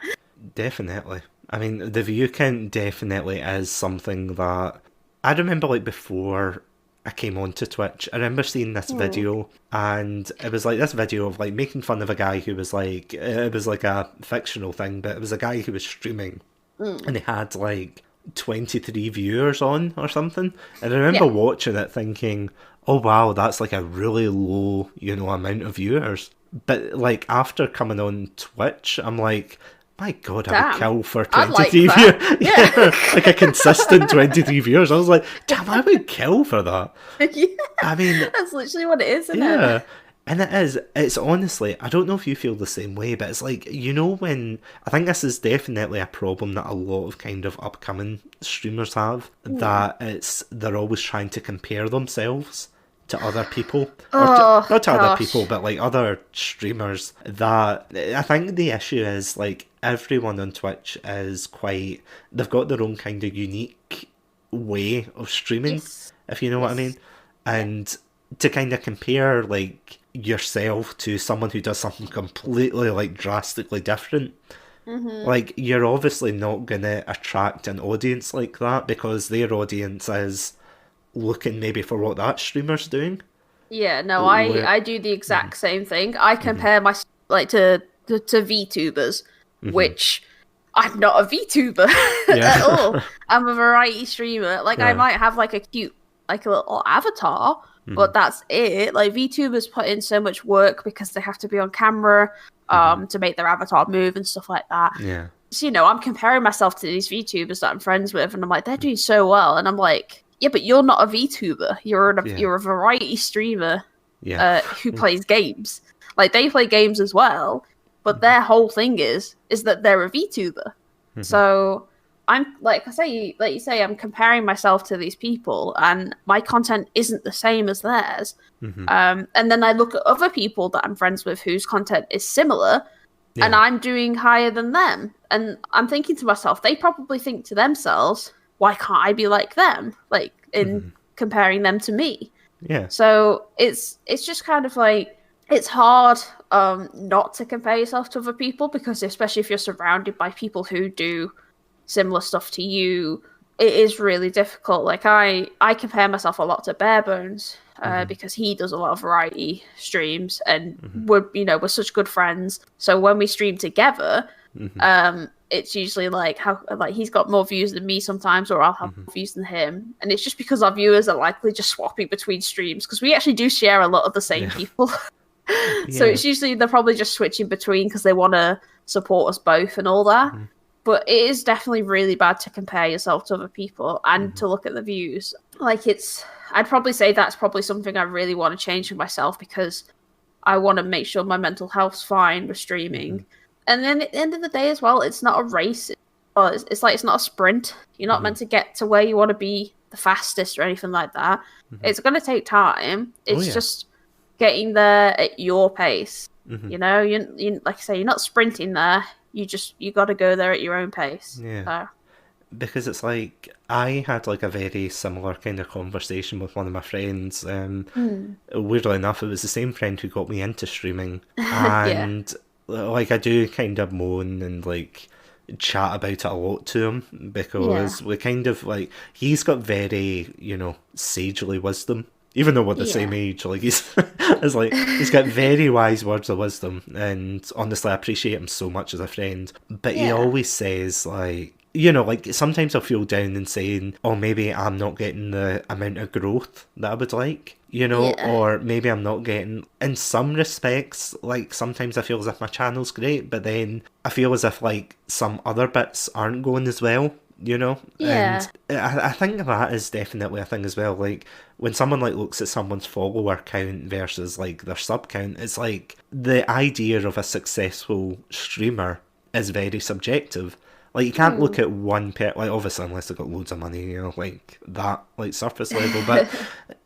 Definitely. I mean, the view count definitely is something that I remember, like, before I came onto Twitch, I remember seeing this video, and it was like this video of like making fun of a guy who was like, it was like a fictional thing, but it was a guy who was streaming, and he had like 23 viewers on or something. And I remember watching it thinking, oh wow, that's like a really low, you know, amount of viewers. But like after coming on Twitch, I'm like, my God, I would Damn. kill for I'd like 23 that. viewers. Yeah, like a consistent 23 viewers. I was like, damn, I would kill for that. Yeah, I mean, that's literally what it is, isn't yeah. it? And it is. It's honestly, I don't know if you feel the same way, but it's like, when, I think this is definitely a problem that a lot of kind of upcoming streamers have, that they're always trying to compare themselves to other people. Oh, Not to gosh. other people, but like other streamers. That, I think the issue is like, everyone on Twitch is they've got their own kind of unique way of streaming, Yes. if you know what I mean. And to kind of compare like yourself to someone who does something completely like drastically different, like you're obviously not gonna attract an audience like that, because their audience is looking maybe for what that streamer's doing. Yeah, no, Where- I do the exact same thing. I compare my like to VTubers, which I'm not a VTuber Yeah. at all. I'm a variety streamer. Like I Yeah. might have like a cute like a little avatar, but that's it. Like VTubers put in so much work because they have to be on camera to make their avatar move and stuff like that. Yeah. So, I'm comparing myself to these VTubers that I'm friends with, and I'm like, they're doing so well, and I'm like, yeah, but you're not a VTuber. You're a variety streamer Yeah. who plays games. Like they play games as well, but their whole thing is that they're a VTuber. So I'm like you say, I'm comparing myself to these people, and my content isn't the same as theirs. And then I look at other people that I'm friends with whose content is similar, and I'm doing higher than them. And I'm thinking to myself, they probably think to themselves, why can't I be like them? Like in comparing them to me. Yeah. So it's just kind of like, it's hard not to compare yourself to other people, because especially if you're surrounded by people who do similar stuff to you, it is really difficult. Like I compare myself a lot to Barebones because he does a lot of variety streams, and we're such good friends. So when we stream together, it's usually like he's got more views than me sometimes, or I'll have more views than him, and it's just because our viewers are likely just swapping between streams, because we actually do share a lot of the same people. So it's usually they're probably just switching between because they want to support us both and all that. But it is definitely really bad to compare yourself to other people and to look at the views. Like I'd probably say that's probably something I really want to change for myself, because I want to make sure my mental health's fine with streaming. And then at the end of the day as well, it's not a race. It's like, it's not a sprint. You're not meant to get to where you want to be the fastest or anything like that. It's going to take time. It's just getting there at your pace. You like I say, you're not sprinting there. You got to go there at your own pace. Yeah. Because it's like, I had like a very similar kind of conversation with one of my friends. Weirdly enough, it was the same friend who got me into streaming. And like, I do kind of moan and like chat about it a lot to him, because we kind of like, he's got very, sagely wisdom. Even though we're the same age, like he's got very wise words of wisdom, and honestly, I appreciate him so much as a friend. But he always says like, like sometimes I feel down and saying, oh, maybe I'm not getting the amount of growth that I would like, or maybe I'm not getting, in some respects, like sometimes I feel as if my channel's great, but then I feel as if like some other bits aren't going as well. And I think that is definitely a thing as well. Like when someone like looks at someone's follower count versus like their sub count, it's like the idea of a successful streamer is very subjective. Like you can't look at one like obviously unless they've got loads of money, like that, like surface level. But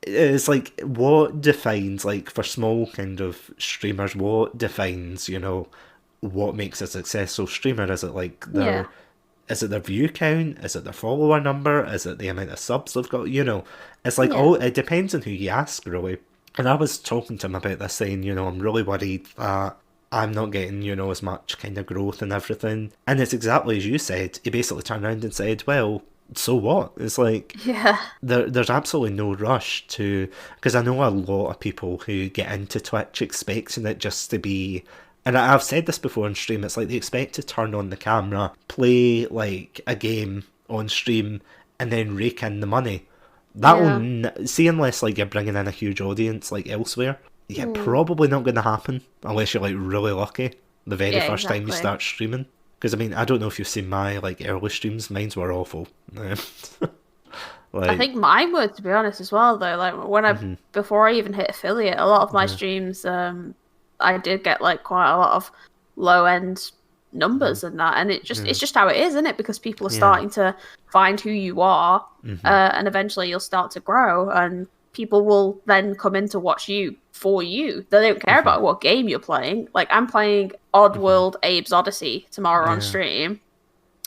it's like, what defines, like for small kind of streamers, what defines, what makes a successful streamer? Is it like their Is it their view count? Is it their follower number? Is it the amount of subs they've got? It's like, it depends on who you ask, really. And I was talking to him about this, saying, I'm really worried that I'm not getting, as much kind of growth and everything. And it's exactly as you said. He basically turned around and said, well, so what? It's like, there's absolutely no rush to, because I know a lot of people who get into Twitch expecting it just to be, and I've said this before on stream, it's like they expect to turn on the camera, play like a game on stream, and then rake in the money. That will see, unless like you're bringing in a huge audience like elsewhere, probably not going to happen unless you're like really lucky the very first time you start streaming. Because, I mean, I don't know if you've seen my, like, early streams. Mine were awful. I think mine were, to be honest, as well, though. Like, before I even hit affiliate, a lot of my streams, I did get, like, quite a lot of low-end numbers and that. And it's just how it is, isn't it? Because people are starting to find who you are, and eventually you'll start to grow, and people will then come in to watch you for you. They don't care about what game you're playing. Like, I'm playing Oddworld Abe's Odyssey tomorrow on stream,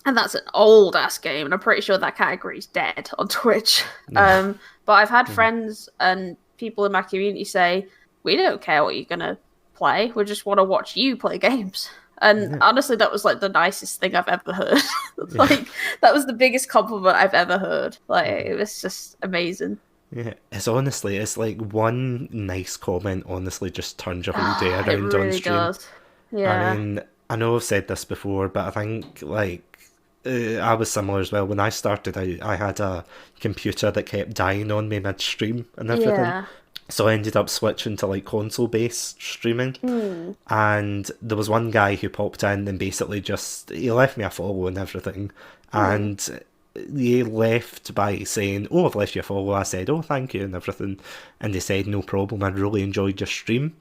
and that's an old ass game, and I'm pretty sure that category's dead on Twitch. But I've had friends and people in my community say, we don't care what you're gonna play, we just want to watch you play games. And honestly, that was like the nicest thing I've ever heard. Like, that was the biggest compliment I've ever heard. Like, it was just amazing. Yeah, it's like one nice comment honestly just turns your whole day around it really on stream. Does. Yeah. I mean, I know I've said this before, but I think, like, I was similar as well. When I started out, I had a computer that kept dying on me mid-stream and everything. Yeah. So I ended up switching to, like, console-based streaming. And there was one guy who popped in and basically he left me a follow and everything. And they left by saying, oh, I've left you a follow. I said, oh, thank you and everything. And they said, no problem, I really enjoyed your stream.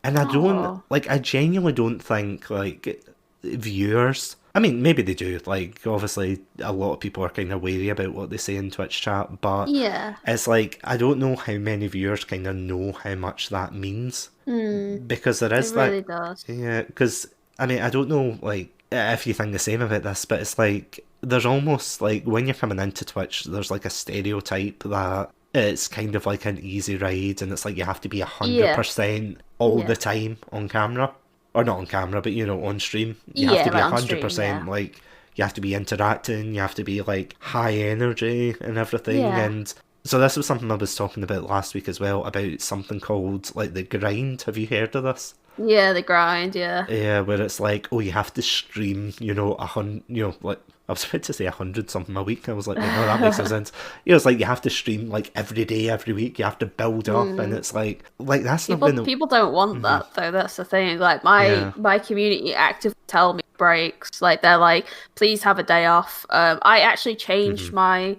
And I genuinely don't think, like, viewers, I mean, maybe they do, like, obviously a lot of people are kind of wary about what they say in Twitch chat, but it's like, I don't know how many viewers kind of know how much that means. Because there is it really does. Yeah, because, I mean, I don't know, like, if you think the same about this, but it's like, there's almost, like, when you're coming into Twitch, there's, like, a stereotype that it's kind of like an easy ride, and it's like you have to be 100% all the time on camera. Or not on camera, but, you know, on stream. You have to be 100%, like, you have to be interacting, you have to be, like, high energy and everything, and so this was something I was talking about last week as well, about something called, like, the grind. Have you heard of this? Yeah, the grind, yeah. Yeah, where it's like, oh, you have to stream, you know, 100, you know, like, I was about to say 100 something a week. I was like, well, no, that makes no sense. You know, it's like you have to stream like every day, every week. You have to build up, and it's like that's people, not been. People don't want that though. That's the thing. Like my community actively tell me breaks. Like they're like, please have a day off. I actually changed my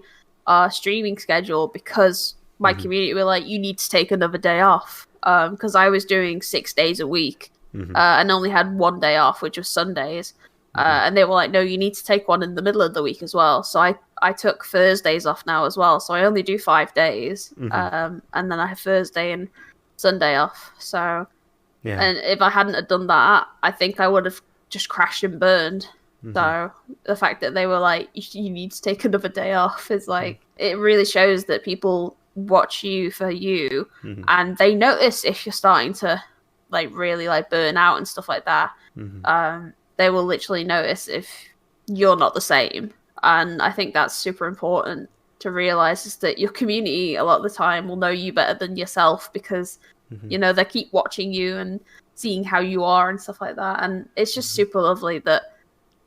streaming schedule because my community were like, you need to take another day off. Because I was doing 6 days a week and only had one day off, which was Sundays. And they were like, no, you need to take one in the middle of the week as well. So I took Thursdays off now as well. So I only do 5 days. And then I have Thursday and Sunday off. So, and if I hadn't have done that, I think I would have just crashed and burned. So the fact that they were like, you need to take another day off is like, it really shows that people watch you for you, and they notice if you're starting to like really like burn out and stuff like that. They will literally notice if you're not the same, and I think that's super important to realize, is that your community a lot of the time will know you better than yourself, because you know, they keep watching you and seeing how you are and stuff like that. And it's just super lovely that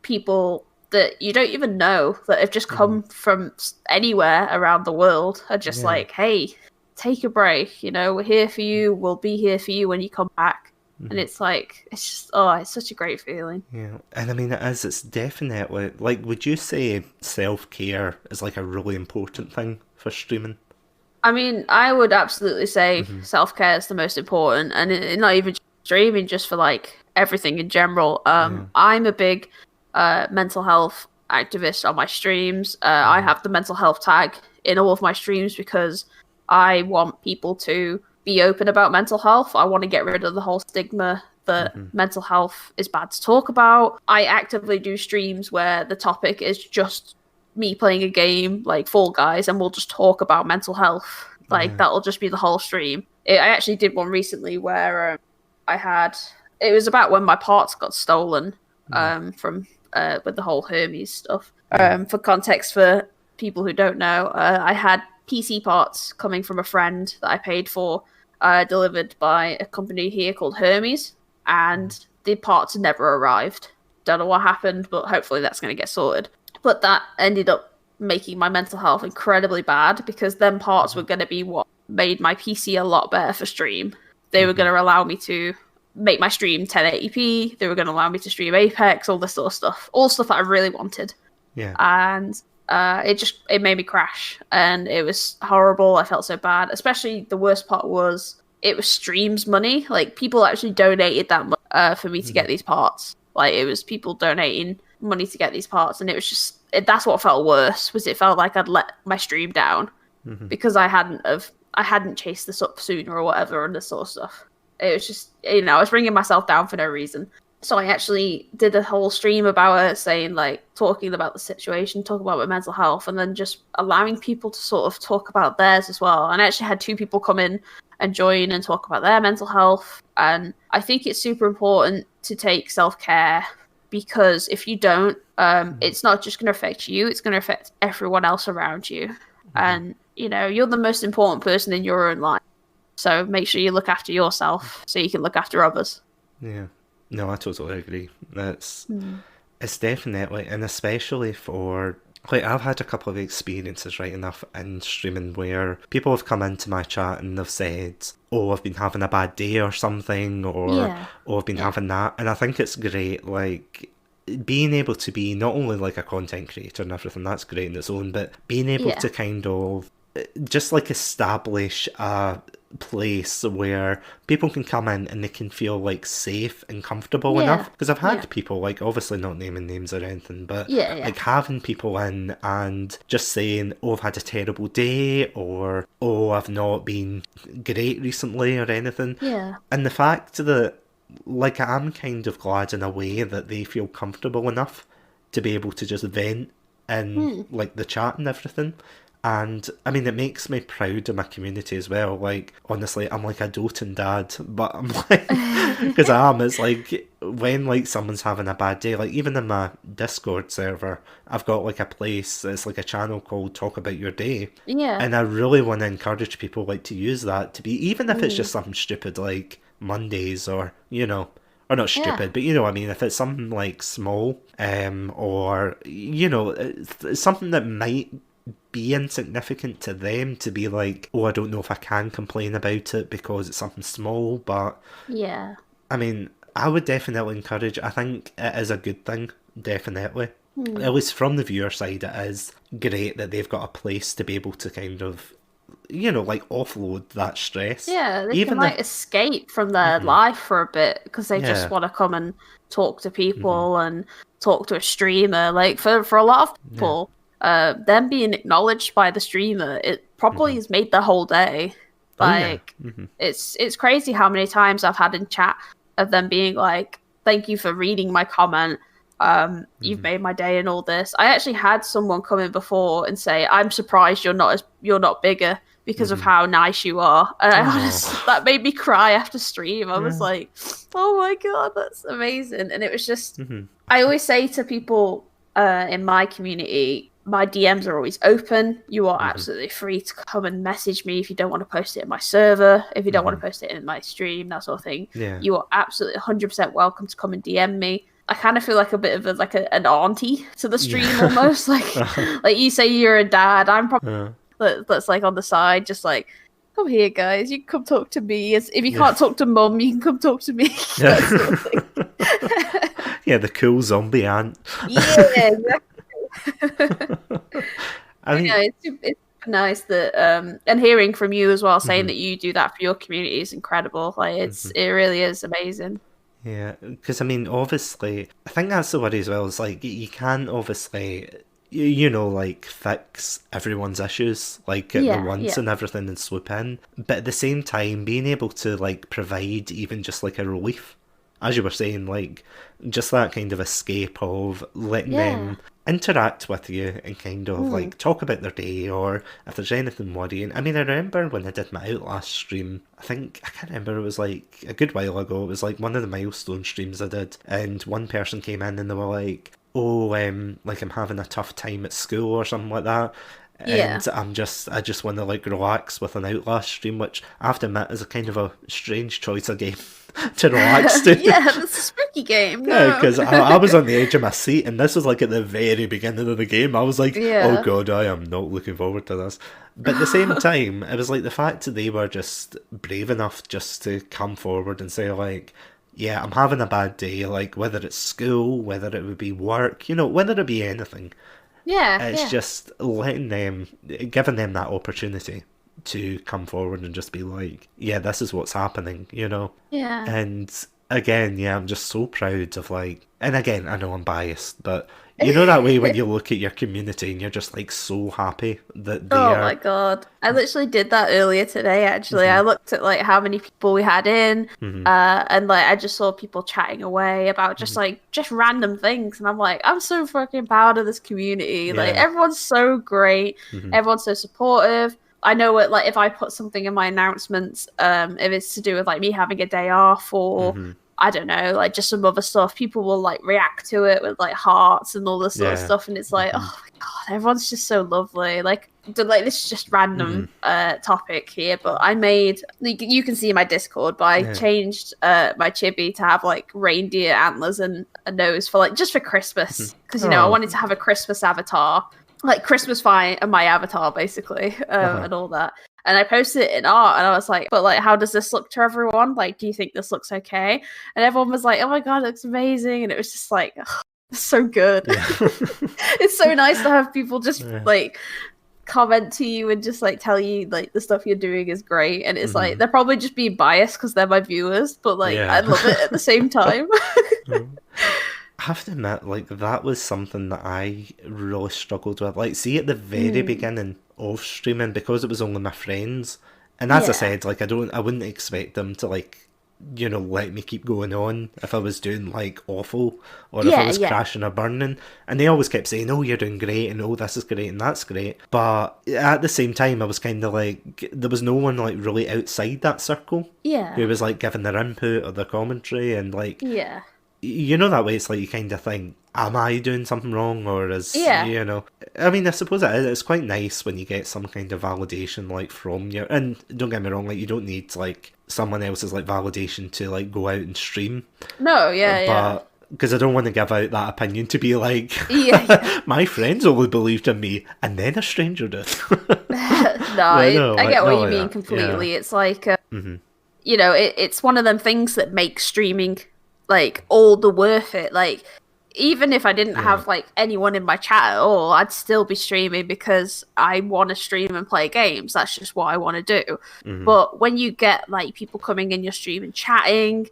people that you don't even know, that have just come from anywhere around the world, are just like, hey, take a break, you know, we're here for you, we'll be here for you when you come back. And it's like, it's just, it's such a great feeling. Yeah, and I mean, it's definitely, like, would you say self-care is like a really important thing for streaming? I mean, I would absolutely say self-care is the most important, and not even streaming, just for like everything in general. I'm a big mental health activist on my streams. I have the mental health tag in all of my streams because I want people to be open about mental health. I want to get rid of the whole stigma that mental health is bad to talk about. I actively do streams where the topic is just me playing a game like Fall Guys, and we'll just talk about mental health. Like that'll just be the whole stream. I actually did one recently where it was about when my parts got stolen from with the whole Hermes stuff. For context, for people who don't know, I had PC parts coming from a friend that I paid for, delivered by a company here called Hermes, and the parts never arrived. Don't know what happened, but hopefully that's going to get sorted. But that ended up making my mental health incredibly bad, because them parts were going to be what made my PC a lot better for stream. They were going to allow me to make my stream 1080p. They were going to allow me to stream Apex, all this sort of stuff. All stuff that I really wanted. Yeah. And it made me crash. And it was horrible. I felt so bad. Especially the worst part was it was streams money. Like, people actually donated that money for me to get these parts. Like, it was people donating money to get these parts. And it was just, that's what felt worse, was it felt like I'd let my stream down because I hadn't chased this up sooner or whatever and this sort of stuff. It was just, I was bringing myself down for no reason. So I actually did a whole stream about it, saying, like, talking about the situation, talking about my mental health, and then just allowing people to sort of talk about theirs as well. And I actually had 2 people come in and join and talk about their mental health. And I think it's super important to take self-care, because if you don't, it's not just going to affect you, it's going to affect everyone else around you. And, you're the most important person in your own life. So make sure you look after yourself so you can look after others. Yeah. No, I totally agree. It's definitely, and especially for, like, I've had a couple of experiences, right enough, in streaming where people have come into my chat and they've said, oh, I've been having a bad day or something, or oh, I've been having that. And I think it's great, like, being able to be not only like a content creator and everything, that's great in its own, but being able to kind of just like establish a place where people can come in and they can feel like safe and comfortable enough. Because I've had people, like, obviously not naming names or anything, but like having people in and just saying, oh, I've had a terrible day, or oh, I've not been great recently or anything. And the fact that, like, I'm kind of glad in a way that they feel comfortable enough to be able to just vent in like the chat and everything. And I mean, it makes me proud of my community as well. Like, honestly, I'm like a doting dad, but I'm like, because it's like, when like someone's having a bad day, like even in my Discord server, I've got like a place, it's like a channel called Talk About Your Day. And I really want to encourage people, like, to use that to be, even if it's just something stupid like Mondays, or, or not stupid, but you know what I mean, if it's something like small, or, it's something that might be insignificant to them, to be like, oh, I don't know if I can complain about it because it's something small, but I mean, I would definitely encourage, I think it is a good thing, definitely. At least from the viewer side, it is great that they've got a place to be able to kind of, like, offload that stress. They even can, like, escape from their life for a bit, because they just want to come and talk to people and talk to a streamer. Like, for a lot of people, them being acknowledged by the streamer, it probably has made their whole day. Like, it's crazy how many times I've had in chat of them being like, thank you for reading my comment, you've made my day and all this. I actually had someone come in before and say, I'm surprised you're not bigger because of how nice you are. And I honestly, that made me cry after stream. I was like, oh my god, that's amazing. And it was just, I always say to people in my community, my DMs are always open. You are absolutely free to come and message me if you don't want to post it in my server, if you don't want to post it in my stream, that sort of thing. You are absolutely 100% welcome to come and DM me. I kind of feel like a bit of an auntie to the stream almost. Like you say you're a dad, I'm probably that's like on the side, just like, come here guys, you can come talk to me. If you can't talk to mum, you can come talk to me. That sort of thing. Yeah, the cool zombie aunt. Yeah, exactly. I mean, it's nice that and hearing from you as well, saying that you do that for your community is incredible. Like, it really is amazing. Yeah, because I mean, obviously, I think that's the worry as well. Is like, you can't obviously, like, fix everyone's issues like at once and everything and swoop in. But at the same time, being able to, like, provide even just like a relief, as you were saying, like, just that kind of escape of letting them interact with you and kind of like talk about their day, or if there's anything worrying. I mean, I remember when I did my Outlast stream, I can't remember, it was like a good while ago, it was like one of the milestone streams I did, and one person came in and they were like, oh, like, I'm having a tough time at school or something like that. And I just want to, like, relax with an Outlast stream, which I have to admit is a kind of a strange choice of game to relax to. It's a spooky game. Yeah, because I was on the edge of my seat, and this was like at the very beginning of the game. I was like, oh god, I am not looking forward to this. But at the same time, it was like the fact that they were just brave enough just to come forward and say, like, yeah, I'm having a bad day, like whether it's school, whether it would be work, whether it be anything. Yeah, It's yeah. just giving them that opportunity to come forward and just be like, yeah, this is what's happening. Yeah. And again, yeah, I'm just so proud of like, and again, I know I'm biased, but that way when you look at your community and you're just like so happy that they Oh my are. God. I literally did that earlier today, actually. Hmm. I looked at like how many people we had in, Hmm. and like I just saw people chatting away about Hmm. just random things. And I'm like, I'm so fucking proud of this community. Like Yeah. everyone's so great. Hmm. Everyone's so supportive. I know what like if I put something in my announcements, if it's to do with like me having a day off or Hmm. I don't know, like just some other stuff, people will like react to it with like hearts and all this sort of Yeah. stuff. And it's like, Hmm. oh my God, everyone's just so lovely. Like this is just random Hmm. topic here, but I made you can see my Discord, but I Yeah. changed my chibi to have like reindeer antlers and a nose for like just for Hmm. Christmas because I Oh. wanted to have a Christmas avatar, like Christmas fine and my avatar basically, Uh-huh. and all that. And I posted it in art, and I was like, "But like, how does this look to everyone? Like, do you think this looks okay?" And everyone was like, "Oh my God, it looks amazing!" And it was just like, oh, it's so good. Yeah. It's so nice to have people just Yeah. like comment to you and just like tell you like the stuff you're doing is great. And it's like Hmm. they're probably just being biased because they're my viewers, but like I Yeah. love it at the same time. I have to admit, like, that was something that I really struggled with. Like, see, at the very Mm, beginning of streaming, because it was only my friends, and as I yeah, said, like, I wouldn't expect them to, like, let me keep going on if I was doing, like, awful, or if I yeah, was yeah, crashing or burning. And they always kept saying, oh, you're doing great, and oh, this is great, and that's great. But at the same time, I was kind of like, there was no one, like, really outside that circle yeah, who was, like, giving their input or their commentary, and, like, yeah, that way it's like you kind of think, am I doing something wrong, or yeah. I mean, I suppose it's quite nice when you get some kind of validation like from you. And don't get me wrong, like, you don't need like someone else's like validation to like go out and stream, No, yeah, yeah, but because I don't want to give out that opinion to be like, yeah, yeah. my friends only believed in me and then a stranger did. No, But no, I like, get what not you like mean that. Yeah. completely. It's like, Hmm. it's one of them things that make streaming like all the worth it. Like, even if I didn't Yeah. have like anyone in my chat at all, I'd still be streaming because I want to stream and play games. That's just what I want to do. Hmm. But when you get like people coming in your stream and chatting,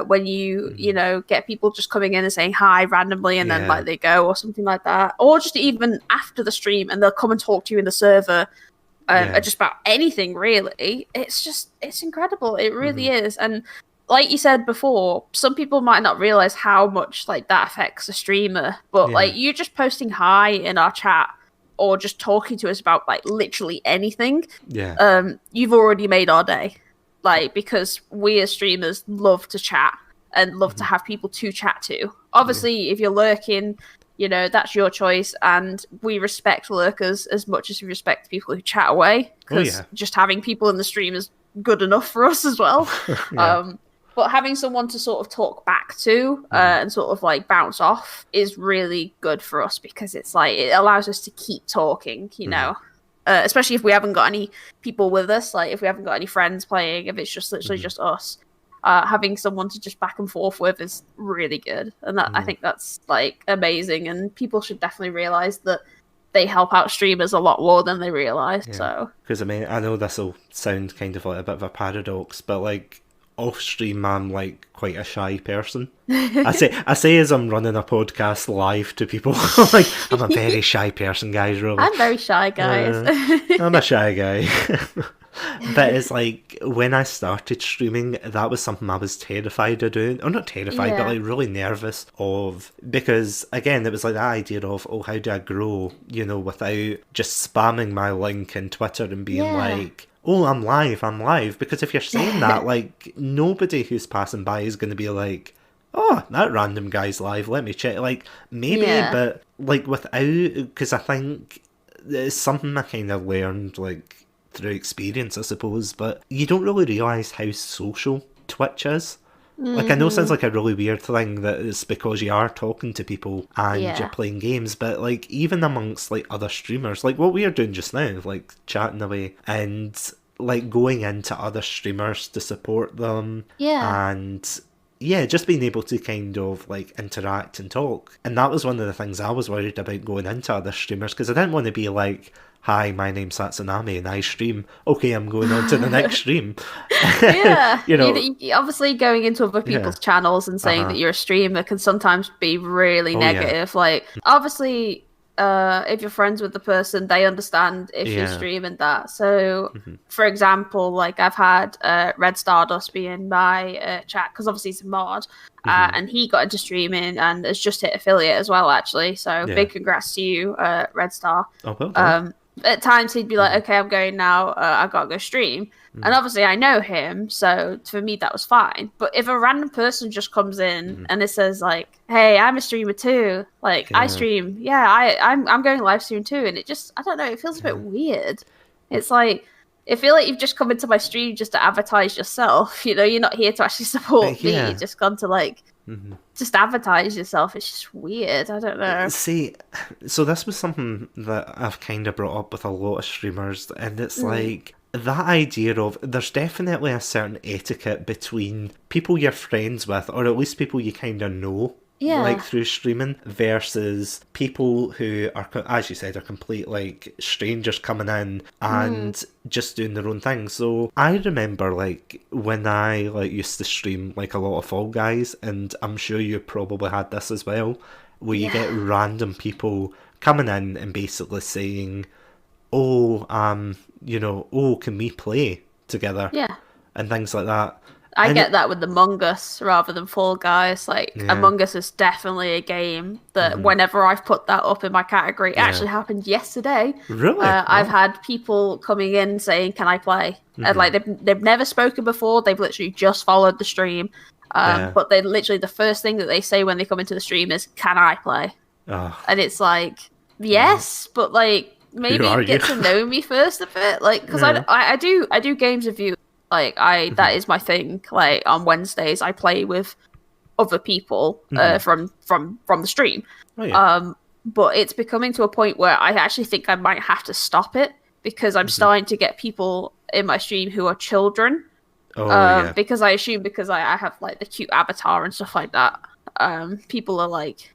when you Hmm. know get people just coming in and saying hi randomly and then Yeah. like they go or something like that, or just even after the stream and they'll come and talk to you in the server Yeah. just about anything really. It's incredible. It really Hmm. is. And like you said before, some people might not realize how much like that affects a streamer, but Yeah. like you just posting hi in our chat or just talking to us about like literally anything, Yeah. you've already made our day. Like because we as streamers love to chat and love to Hmm. have people to chat to. Yeah. Obviously, if you're lurking, that's your choice, and we respect lurkers as much as we respect people who chat away Oh because yeah. just having people in the stream is good enough for us as well. Yeah. um but having someone to sort of talk back to Hmm. and sort of like bounce off is really good for us because it's like it allows us to keep talking, Hmm. especially if we haven't got any people with us, like if we haven't got any friends playing, if it's just literally Hmm. just us. Having someone to just back and forth with is really good, and that I Yeah. think that's like amazing. And people should definitely realize that they help out streamers a lot more than they realize. Yeah. So Because I mean, I know this will sound kind of like a bit of a paradox, but like off stream, I'm like quite a shy person. I say as I'm running a podcast live to people, like I'm a very shy person, guys. Really, I'm very shy, guys. I'm a shy guy. But it's like when I started streaming, that was something I was terrified of doing. Or not terrified, but Yeah, like really nervous of. Because again, it was like that idea of, oh, how do I grow, without just spamming my link in Twitter and being yeah, like, oh, I'm live, I'm live. Because if you're saying that, like, nobody who's passing by is going to be like, oh, that random guy's live, let me check. Like, maybe, yeah, but like without, because I think it's something I kind of learned, like, through experience, I suppose, but you don't really realise how social Twitch is. Like, I know it sounds hmm, like a really weird thing that it's because you are talking to people and you're yeah, playing games, but like, even amongst like other streamers, like what we are doing just now, like chatting away and like going into other streamers to support them yeah, and yeah, just being able to kind of like interact and talk. And that was one of the things I was worried about going into other streamers, because I didn't want to be like, hi, my name's Satsunami and I stream. Okay, I'm going on to the next stream. Yeah, you know, obviously going into other people's channels and saying that you're a streamer can sometimes be really negative. Like, obviously, if you're friends with the person, they understand if you stream and that. So, for example, like I've had Red Stardust be in my chat, because obviously he's a mod, and he got into streaming and has just hit affiliate as well, actually. So big congrats to you, Red Star. Oh, well done. At times he'd be like, okay, I'm going now, I've got to go stream. And obviously I know him, so for me that was fine. But if a random person just comes in and it says like, hey, I'm a streamer too, like I stream, I'm going live soon too, and it just, I don't know, it feels a bit weird. It's like, I feel like you've just come into my stream just to advertise yourself, you know, you're not here to actually support me, you've just gone to like just advertise yourself. It's just weird. I don't know. See, so this was something that I've kind of brought up with a lot of streamers, and it's like that idea of there's definitely a certain etiquette between people you're friends with, or at least people you kind of know, like through streaming, versus people who are, as you said, are complete like strangers coming in and just doing their own thing. So I remember like when I like used to stream like a lot of Fall Guys, and I'm sure you probably had this as well, where you get random people coming in and basically saying, oh, you know, oh, can we play together? Yeah. And things like that. I get that with Among Us rather than Fall Guys. Like, Among Us is definitely a game that whenever I've put that up in my category, it actually happened yesterday. Really? I've had people coming in saying, can I play? And like, they've never spoken before. They've literally just followed the stream. But they literally, the first thing that they say when they come into the stream is, can I play? Oh. And it's like, yes, but like, maybe get to know me first a bit. Like, because I do games review. Like that is my thing. Like on Wednesdays, I play with other people from the stream. Oh, yeah. But it's becoming to a point where I actually think I might have to stop it, because I'm starting to get people in my stream who are children. Because I assume because I have like the cute avatar and stuff like that. People are like,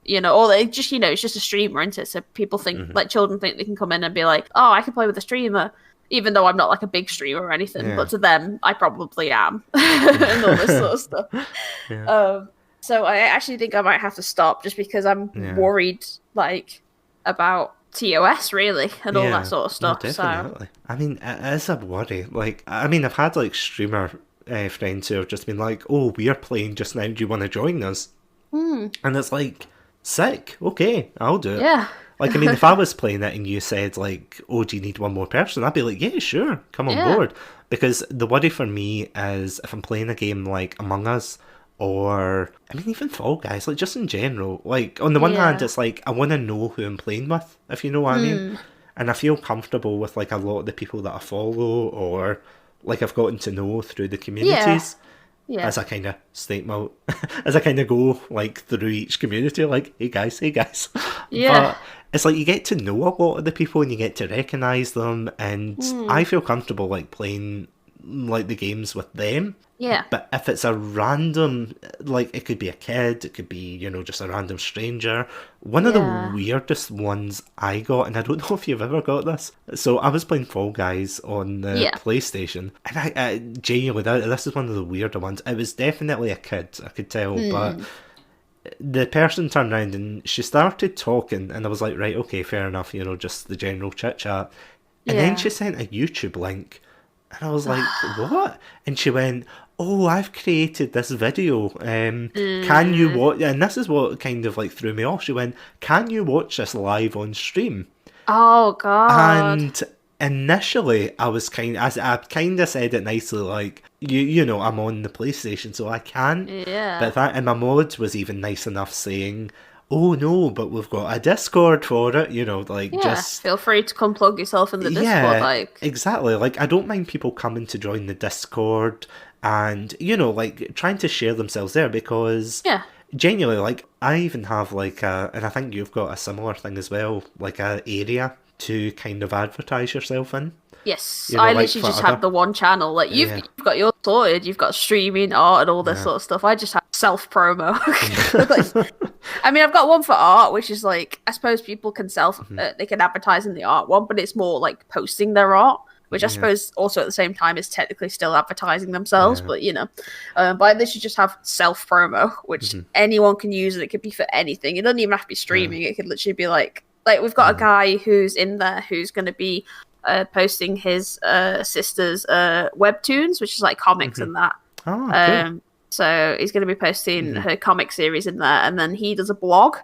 you know, or they just, you know, it's just a streamer, isn't it? So people think like children think they can come in and be like, oh, I can play with a streamer. Even though I'm not like a big streamer or anything, but to them, I probably am. And all this sort of stuff. So I actually think I might have to stop, just because I'm worried, like, about TOS, really, and all that sort of stuff. No, definitely. So. I mean, it is a worry. Like, I mean, I've had, like, streamer friends who have just been like, oh, we're playing just now, do you want to join us? And it's like, sick, okay, I'll do it. Yeah. Like, I mean, if I was playing it and you said, like, oh, do you need one more person? I'd be like, yeah, sure, come on board. Because the worry for me is if I'm playing a game like Among Us, or, I mean, even Fall Guys, like, just in general. Like, on the one hand, it's like, I want to know who I'm playing with, if you know what I mean. And I feel comfortable with, like, a lot of the people that I follow, or, like, I've gotten to know through the communities. As I kind of state my, as I kind of go like through each community, like, hey guys. But it's like you get to know a lot of the people and you get to recognise them, and I feel comfortable like playing like the games with them. Yeah. But if it's a random, like, it could be a kid, it could be, you know, just a random stranger. One of the weirdest ones I got, and I don't know if you've ever got this. So I was playing Fall Guys on the PlayStation, and I genuinely, this is one of the weirder ones. It was definitely a kid, I could tell, but the person turned around and she started talking, and I was like, right, okay, fair enough, you know, just the general chit chat. And then she sent a YouTube link. And I was like, what? And she went, oh, I've created this video. Can you watch? And this is what kind of like threw me off. She went, can you watch this live on stream? Oh, God. And initially, I was I kind of said it nicely, like, you know, I'm on the PlayStation, so I can. Yeah. But that, and my mod was even nice enough saying, oh no, but we've got a Discord for it, you know, like, just feel free to come plug yourself in the Discord, like. Exactly, like, I don't mind people coming to join the Discord and, you know, like, trying to share themselves there, because genuinely, like, I even have like and I think you've got a similar thing as well, like a area to kind of advertise yourself in. Yes, You know, I like literally for just other... have the one channel. Like Yeah. you've got yours sorted, you've got streaming, art, and all this sort of stuff. I just have self promo. Like, I mean, I've got one for art, which is like I suppose people can they can advertise in the art one, but it's more like posting their art, which I suppose also at the same time is technically still advertising themselves. But you know, but I literally just have self promo, which anyone can use, and it could be for anything. It doesn't even have to be streaming. It could literally be like we've got a guy who's in there who's going to be posting his sister's webtoons, which is like comics and that. Oh, cool. So he's going to be posting her comic series in there, and then he does a blog.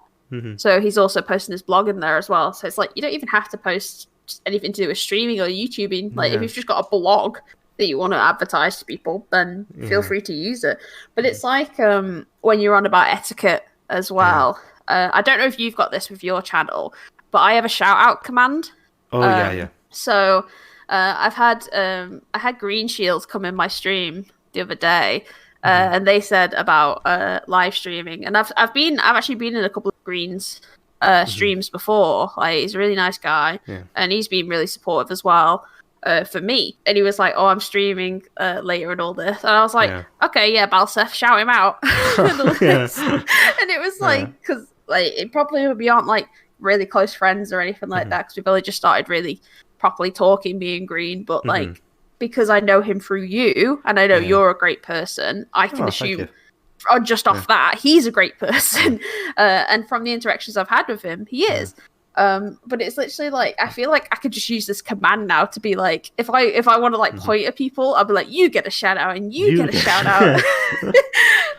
So he's also posting his blog in there as well. So it's like you don't even have to post anything to do with streaming or YouTubing. Like if you've just got a blog that you want to advertise to people, then feel free to use it. But it's like when you're on about etiquette as well. I don't know if you've got this with your channel, but I have a shout out command. Oh yeah. So I had Green Shields come in my stream the other day, and they said about live streaming, and I've actually been in a couple of Green's streams before. Like he's a really nice guy, and he's been really supportive as well for me. And he was like, "Oh, I'm streaming later and all this," and I was like, "Okay, yeah, Balsef, shout him out." And all this. And it was like because like it probably we aren't like really close friends or anything like that because we've only just started really properly talking, being Green, but like because I know him through you and I know you're a great person, I can assume just off that he's a great person. And from the interactions I've had with him, he is. But it's literally like I feel like I could just use this command now to be like if I want to like point at people, I'll be like, you get a shout out and you get a shout out.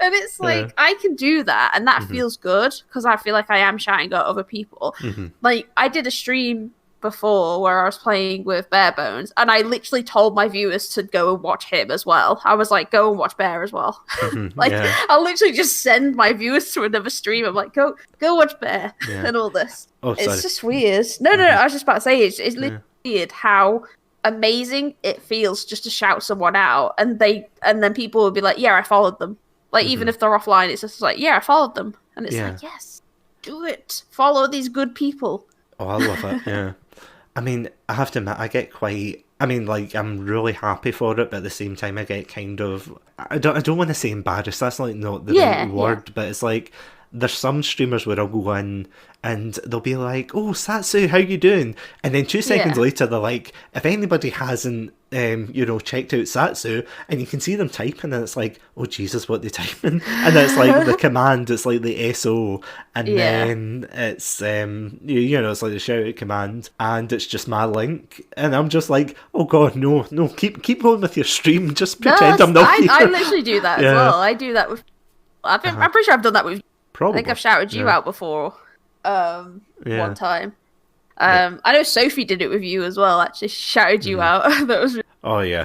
And it's like I can do that, and that feels good because I feel like I am shouting at other people. Like I did a stream before where I was playing with Bare Bones, and I literally told my viewers to go and watch him as well. I was like, go and watch Bear as well. I'll literally just send my viewers to another stream. I'm like, go watch Bear and all this. It's just weird. No, I was just about to say it's literally weird how amazing it feels just to shout someone out, and then people will be like, yeah, I followed them. Like even if they're offline, it's just like, yeah, I followed them, and it's like, yes, do it. Follow these good people. Oh, I love it. Yeah. I mean, I have to admit, I get quite... I mean, like, I'm really happy for it, but at the same time, I get kind of... I don't want to say embarrassed. That's, like, not the right word, but it's like... There's some streamers where I'll go in and they'll be like, oh, Satsu, how you doing? And then 2 seconds later, they're like, if anybody hasn't, checked out Satsu, and you can see them typing, and it's like, oh, Jesus, what they're typing? And it's like the command, it's like the SO, and then it's, it's like the shout out command, and it's just my link. And I'm just like, oh, God, no, keep going with your stream. Just pretend I'm not here. I literally do that as well. I do that with... I'm pretty sure I've done that with... Probably. I think I've shouted you out before one time. I know Sophie did it with you as well, actually. She shouted you out. That was really... Oh, yeah.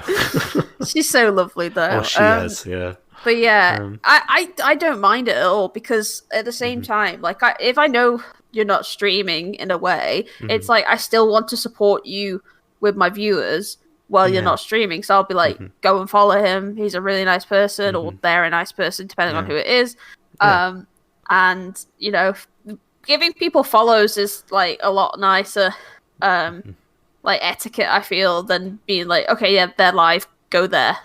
She's so lovely, though. Oh, she is, yeah. But yeah, I don't mind it at all because at the same time, like if I know you're not streaming in a way, it's like I still want to support you with my viewers while you're not streaming. So I'll be like, go and follow him. He's a really nice person, or they're a nice person, depending on who it is. Yeah. And, giving people follows is, like, a lot nicer, like, etiquette, I feel, than being like, okay, yeah, they're live, go there,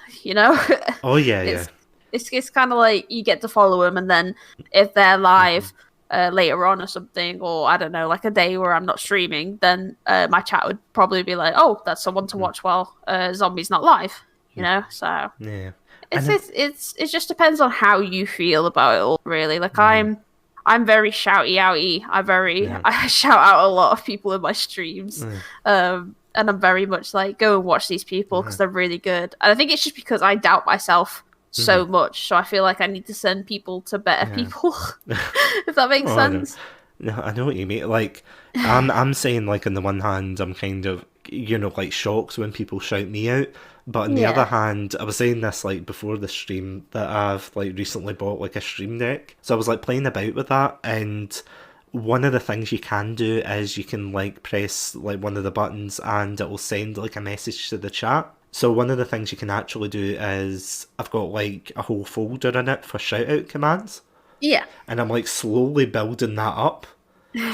Oh, yeah, It's kind of like you get to follow them, and then if they're live later on or something, or, I don't know, like a day where I'm not streaming, then my chat would probably be like, oh, that's someone to watch while Zombie's not live, so... Yeah. It just depends on how you feel about it all, really. Like I'm very shouty outy. I shout out a lot of people in my streams, and I'm very much like, go and watch these people because they're really good. And I think it's just because I doubt myself so much, so I feel like I need to send people to better people. If that makes sense. No, I know what you mean. Like I'm saying, like on the one hand, I'm kind of like shocked when people shout me out. But on the other hand, I was saying this like before the stream that I've like recently bought like a stream deck. So I was like playing about with that, and one of the things you can do is you can like press like one of the buttons and it will send like a message to the chat. So one of the things you can actually do is I've got like a whole folder in it for shout out commands. Yeah. And I'm like slowly building that up.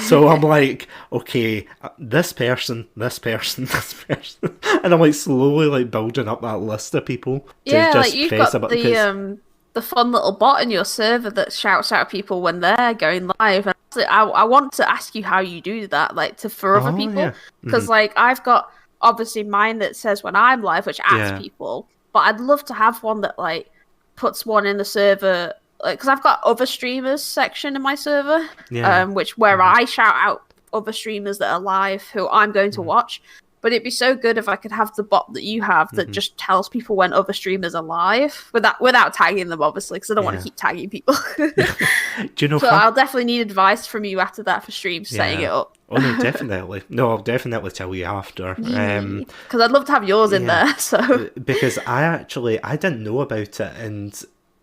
So I'm like, okay, this person, this person, this person, and I'm like slowly like building up that list of people to Yeah, like just you've press got about because the fun little bot in your server that shouts out people when they're going live. And I want to ask you how you do that, like for other oh people, yeah, because like I've got obviously mine that says when I'm live, which adds yeah, people, but I'd love to have one that like puts one in the server, like because I've got other streamers section in my server, yeah, which where I shout out other streamers that are live who I'm going to watch. But it'd be so good if I could have the bot that you have that just tells people when other streamers are live without tagging them, obviously, because I don't want yeah. to keep tagging people. Do you know? So I'll definitely need advice from you after that for stream setting it Yeah. up. Oh no, definitely. No, I'll definitely tell you after. Because I'd love to have yours in Yeah, there. So because I didn't know about it, and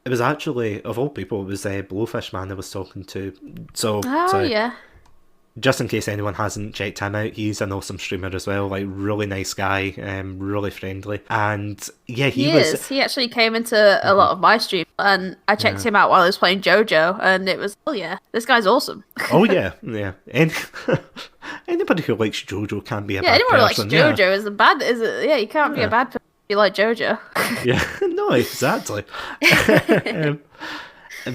it was actually of all people, it was Blowfish Man I was talking to. So oh sorry. yeah, Just in case anyone hasn't checked him out, he's an awesome streamer as well. Like really nice guy, really friendly, and yeah, he was. is. He actually came into a lot of my streams, and I checked him out while I was playing JoJo, and it was, oh yeah, this guy's awesome. Oh yeah, yeah. Anybody who likes JoJo can be a Yeah, bad anyone who likes person. JoJo is a bad. Is it? Yeah, you can't be a bad person if you like JoJo. Yeah, no, exactly.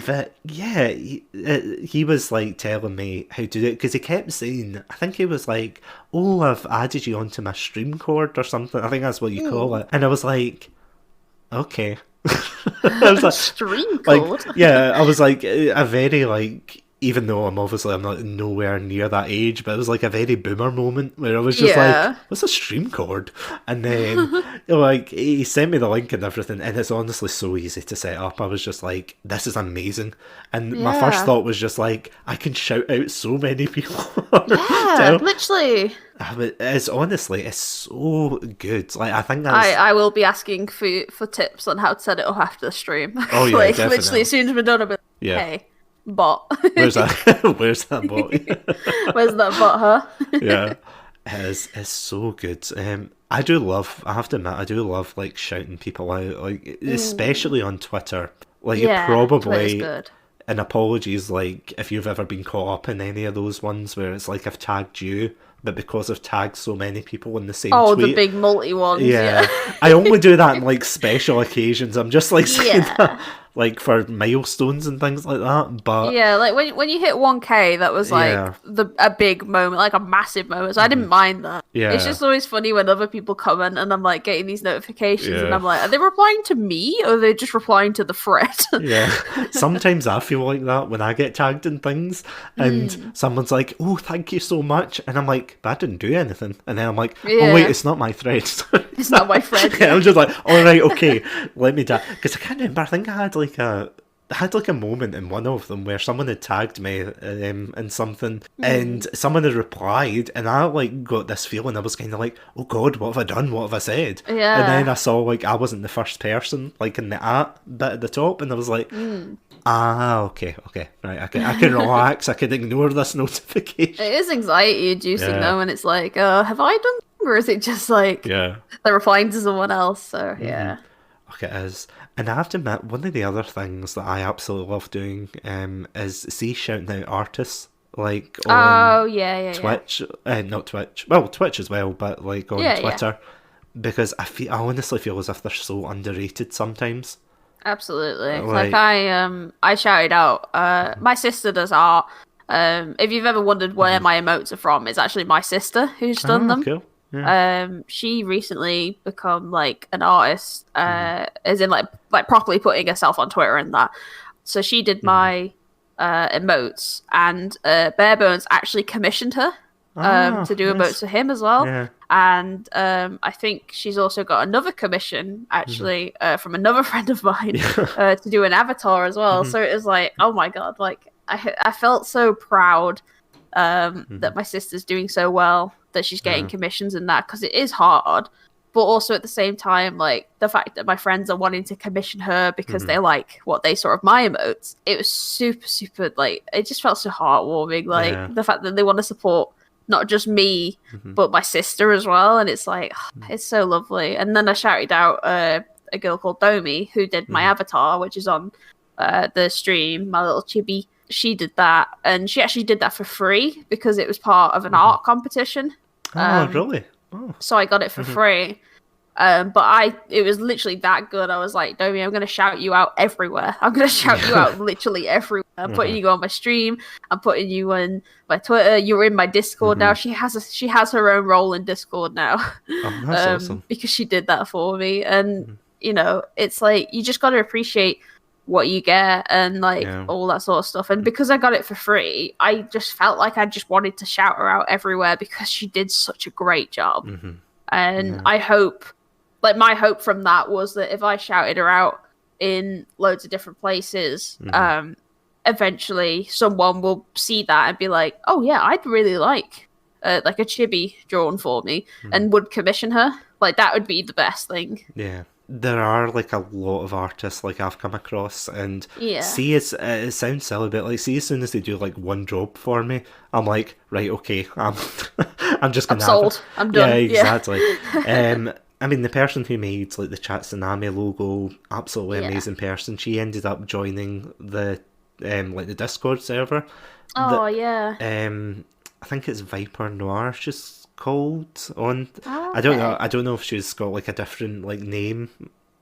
But yeah, he was like telling me how to do it because he kept saying, I think he was like, "Oh, I've added you onto my stream cord or something." I think that's what you call it. And I was like, "Okay." I was like, Stream code. yeah, I was like a very like. Even though I'm not nowhere near that age, but it was like a very boomer moment where I was just like, "What's a stream cord?" And then like he sent me the link and everything, and it's honestly so easy to set up. I was just like, "This is amazing," and my first thought was just like, "I can shout out so many people." Yeah, literally. It's so good. Like I think that's. I will be asking for tips on how to set it up after the stream. Oh yeah, like definitely. literally as soon as we're done, I'll be like, hey. Bot. Where's that? Where's that bot? Where's that bot, huh? Yeah, it's so good. I have to admit, I do love like shouting people out, like especially on Twitter. Like Yeah, you probably, Twitter's good. and apologies, like if you've ever been caught up in any of those ones where it's like I've tagged you, but because I've tagged so many people in the same tweet. The big multi ones. Yeah. I only do that in like special occasions. I'm just like saying that, like for milestones and things like that. But yeah, like when you hit 1K, that was like a big moment, like a massive moment. So I didn't mind that. Yeah, it's just always funny when other people comment and I'm like getting these notifications and I'm like, are they replying to me or are they just replying to the thread? Yeah, sometimes I feel like that when I get tagged in things and someone's like, "Oh, thank you so much," and I'm like, "But I didn't do anything," and then I'm like, "Oh wait, it's not my thread." It's not my thread. Yeah, I'm just like, all right, okay, let me tag, because I can't remember. I think I had like a moment in one of them where someone had tagged me in something and someone had replied and I like got this feeling. I was kind of like, oh god, what have I done, what have I said? Yeah. And then I saw like I wasn't the first person like in the bit at the top and I was like, okay, right, I can relax, I can ignore this notification. It is anxiety inducing though, and it's like, have I done, or is it just like they're replying to someone else? So yeah. Okay, it is. And I have to admit, one of the other things that I absolutely love doing is shouting out artists, like on Twitch, not Twitch, well, Twitch as well, but like on Twitter, because I honestly feel as if they're so underrated sometimes. Absolutely. Like I shouted out, my sister does art. If you've ever wondered where my emotes are from, it's actually my sister who's done them. Cool. Yeah. She recently become like an artist, as in like properly putting herself on Twitter and that. So she did my emotes, and Barebones actually commissioned her to do emotes for him as well. Yeah. And I think she's also got another commission actually from another friend of mine to do an avatar as well. So it was like, oh my god, like I felt so proud that my sister's doing so well, that she's getting commissions and that, because it is hard, but also at the same time, like the fact that my friends are wanting to commission her because they like what they saw of my emotes, it was super like, it just felt so heartwarming, like the fact that they want to support not just me but my sister as well, and it's like it's so lovely. And then I shouted out a girl called Domi who did my avatar, which is on the stream, my little chibi she did that, and she actually did that for free because it was part of an art competition. Oh, really? Oh. So I got it for free. But it was literally that good. I was like, Domi, I'm going to shout you out everywhere. I'm going to shout you out literally everywhere. I'm putting you on my stream. I'm putting you on my Twitter. You're in my Discord now. She has her own role in Discord now. Oh, that's awesome. Because she did that for me. And, you know, it's like, you just got to appreciate what you get and like all that sort of stuff. And because I got it for free, I just felt like I just wanted to shout her out everywhere because she did such a great job. And I hope, like, my hope from that was that if I shouted her out in loads of different places, eventually someone will see that and be like, oh yeah, I'd really like a chibi drawn for me, and would commission her. Like, that would be the best thing. Yeah. There are like a lot of artists like I've come across, and see, it sounds silly, but like, see, as soon as they do like one job for me, I'm like, right, okay, I'm just gonna I'm sold. I'm done. Yeah, exactly. I mean, the person who made like the Satsunami logo, absolutely amazing person. She ended up joining the like the Discord server. Oh I think it's Viper Noir. She's called on. Okay. I don't know if she's got like a different like name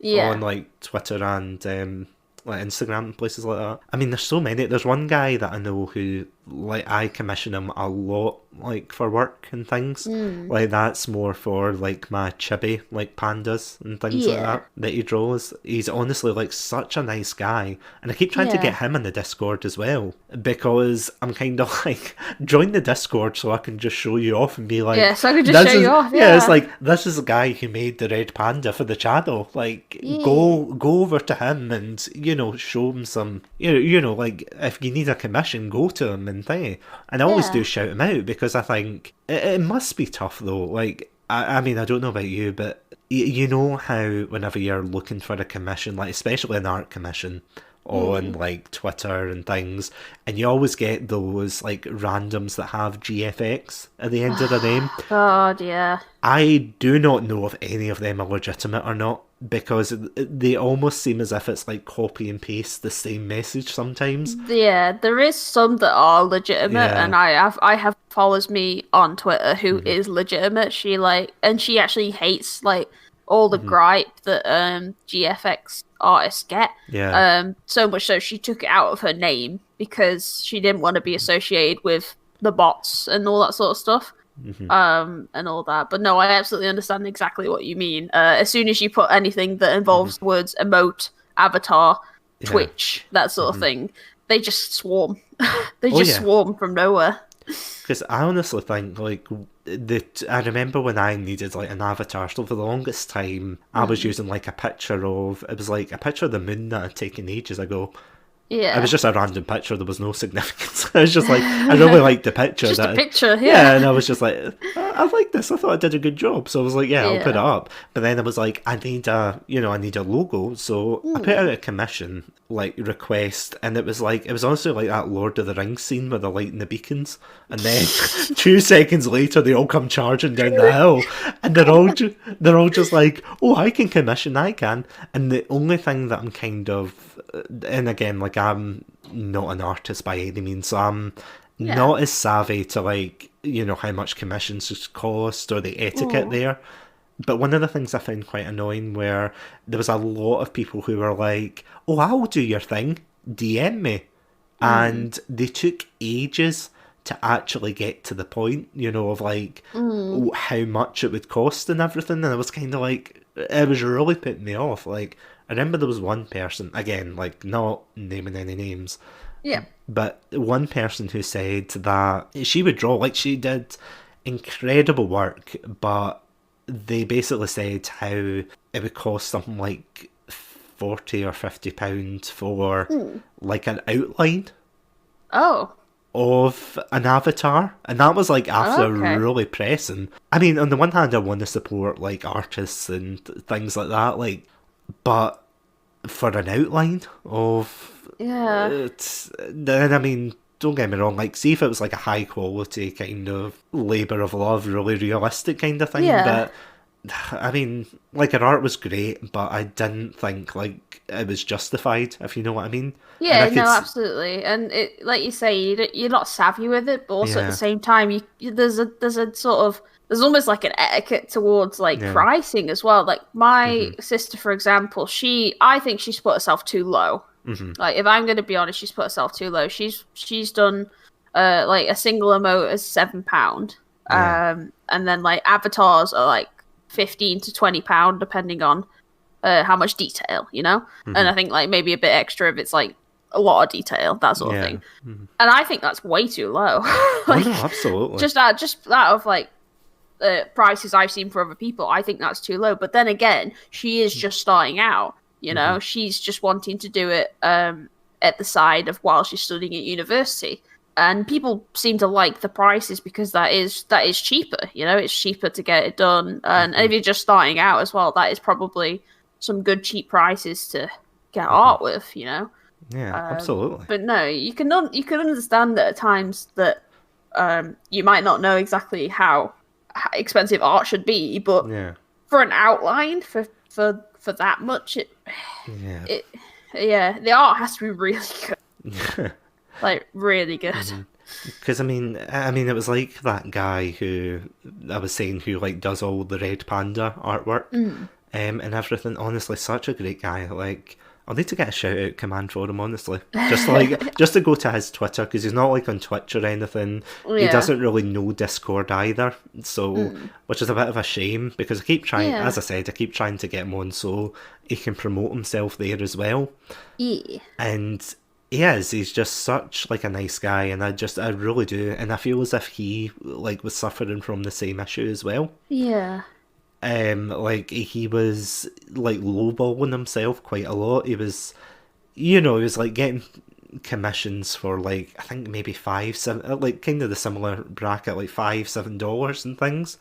on like Twitter and like Instagram and places like that. I mean, there's so many. There's one guy that I know who, like, I commission him a lot, like, for work and things. Like, that's more for, like, my chibi, like, pandas and things like that he draws. He's honestly, like, such a nice guy. And I keep trying to get him in the Discord as well, because I'm kind of like, join the Discord so I can just show you off and be like... Yeah, so I can just show you off, Yeah, it's like, this is the guy who made the red panda for the channel. Like, go over to him and, you know, show him some... You know, like, if you need a commission, go to him and thing. And I always do shout him out, because I think it must be tough though. Like, I mean, I don't know about you, but you know how whenever you're looking for a commission, like especially an art commission on like Twitter and things, and you always get those like randoms that have GFX at the end of the name. God, yeah. I do not know if any of them are legitimate or not, because they almost seem as if it's like copy and paste the same message sometimes. Yeah, there is some that are legitimate, and I have follows me on Twitter who is legitimate. She actually hates like all the gripe that GFX artists get. Yeah. So much so she took it out of her name because she didn't want to be associated with the bots and all that sort of stuff. And all that. But no, I absolutely understand exactly what you mean. As soon as you put anything that involves the words emote, avatar, Twitch, that sort of thing, they just swarm. They just swarm from nowhere. Because I honestly think, like, I remember when I needed, like, an avatar, so for the longest time, I was using, like, it was, like, a picture of the moon that I'd taken ages ago. Yeah. It was just a random picture, there was no significance. I was just like, I really liked the picture. Just a picture, yeah. And I was just like, I like this, I thought I did a good job. So I was like, I'll put it up. But then I was like, I need a logo. So I put out a commission, like, request, and it was honestly like that Lord of the Rings scene where they're lighting the beacons, and then 2 seconds later they all come charging down the hill, and they're all just like, oh, I can commission, I can. And the only thing that I'm kind of, and again, like, I'm not an artist by any means, so I'm not as savvy to, like, you know, how much commissions cost or the etiquette there. But one of the things I found quite annoying where there was a lot of people who were like, oh, I'll do your thing, DM me. And they took ages to actually get to the point, you know, of like how much it would cost and everything. And I was kind of like, it was really putting me off. Like, I remember there was one person, again, like, not naming any names. Yeah. But one person who said that she would draw, like, she did incredible work, but they basically said how it would cost something like £40 or £50 for like an outline of an avatar, and that was like after really pressing. I mean, on the one hand, I want to support like artists and things like that, like, but for an outline of then I mean, don't get me wrong, like, see if it was like a high quality kind of labour of love, really realistic kind of thing, but I mean, like, her art was great, but I didn't think, like, it was justified, if you know what I mean. And I Yeah, could, no, absolutely. And it, like you say, you're not savvy with it, but also at the yeah, same time, there's a sort of there's almost like an etiquette towards like yeah, pricing as well. Like my hmm sister, for example, I think she's put herself too low. hmm Like if I'm going to be honest, she's put herself too low. She's done like a single emote is £7, yeah, and then like avatars are like £15 to £20 depending on how much detail, you know? And hmm I think like maybe a bit extra if it's like a lot of detail, that sort of yeah. thing. And I think that's way too low. Oh, no, Like absolutely. just out of like prices I've seen for other people, I think that's too low. But then again, she is just starting out. You hmm know, she's just wanting to do it at the side of while she's studying at university. And people seem to like the prices because that is cheaper. You know, it's cheaper to get it done. And hmm if you're just starting out as well, that is probably some good cheap prices to get hmm art with. You know, Yeah, absolutely. but no, you can understand that at times that you might not know exactly how expensive art should be, but Yeah, for an outline for that much, yeah. it yeah, the art has to be really good, like really good. Because I mean, it was like that guy who I was saying who like does all the Red Panda artwork, Mm. and everything. Honestly, such a great guy. Like, I'll need to get a shout out command for him. Honestly, just like just to go to his Twitter because he's not like on Twitch or anything. He Yeah. doesn't really know Discord either, so Mm. which is a bit of a shame because I keep trying. Yeah. As I said, I keep trying to get him on so he can promote himself there as well. Yeah. And he is, he's just such like a nice guy, and I really do, and I feel as if he like was suffering from the same issue as well. Yeah. Like he was like lowballing himself quite a lot. He was, he was like getting commissions for like I think maybe 5, 7, like kind of the similar bracket, like $5, $7 and things.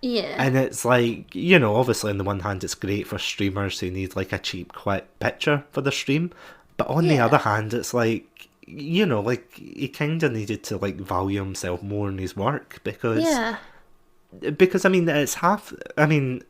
Yeah. And it's like, obviously on the one hand it's great for streamers who need like a cheap quick picture for the stream. But on the Yeah. other hand, it's like, like he kind of needed to like value himself more in his work Yeah. because I mean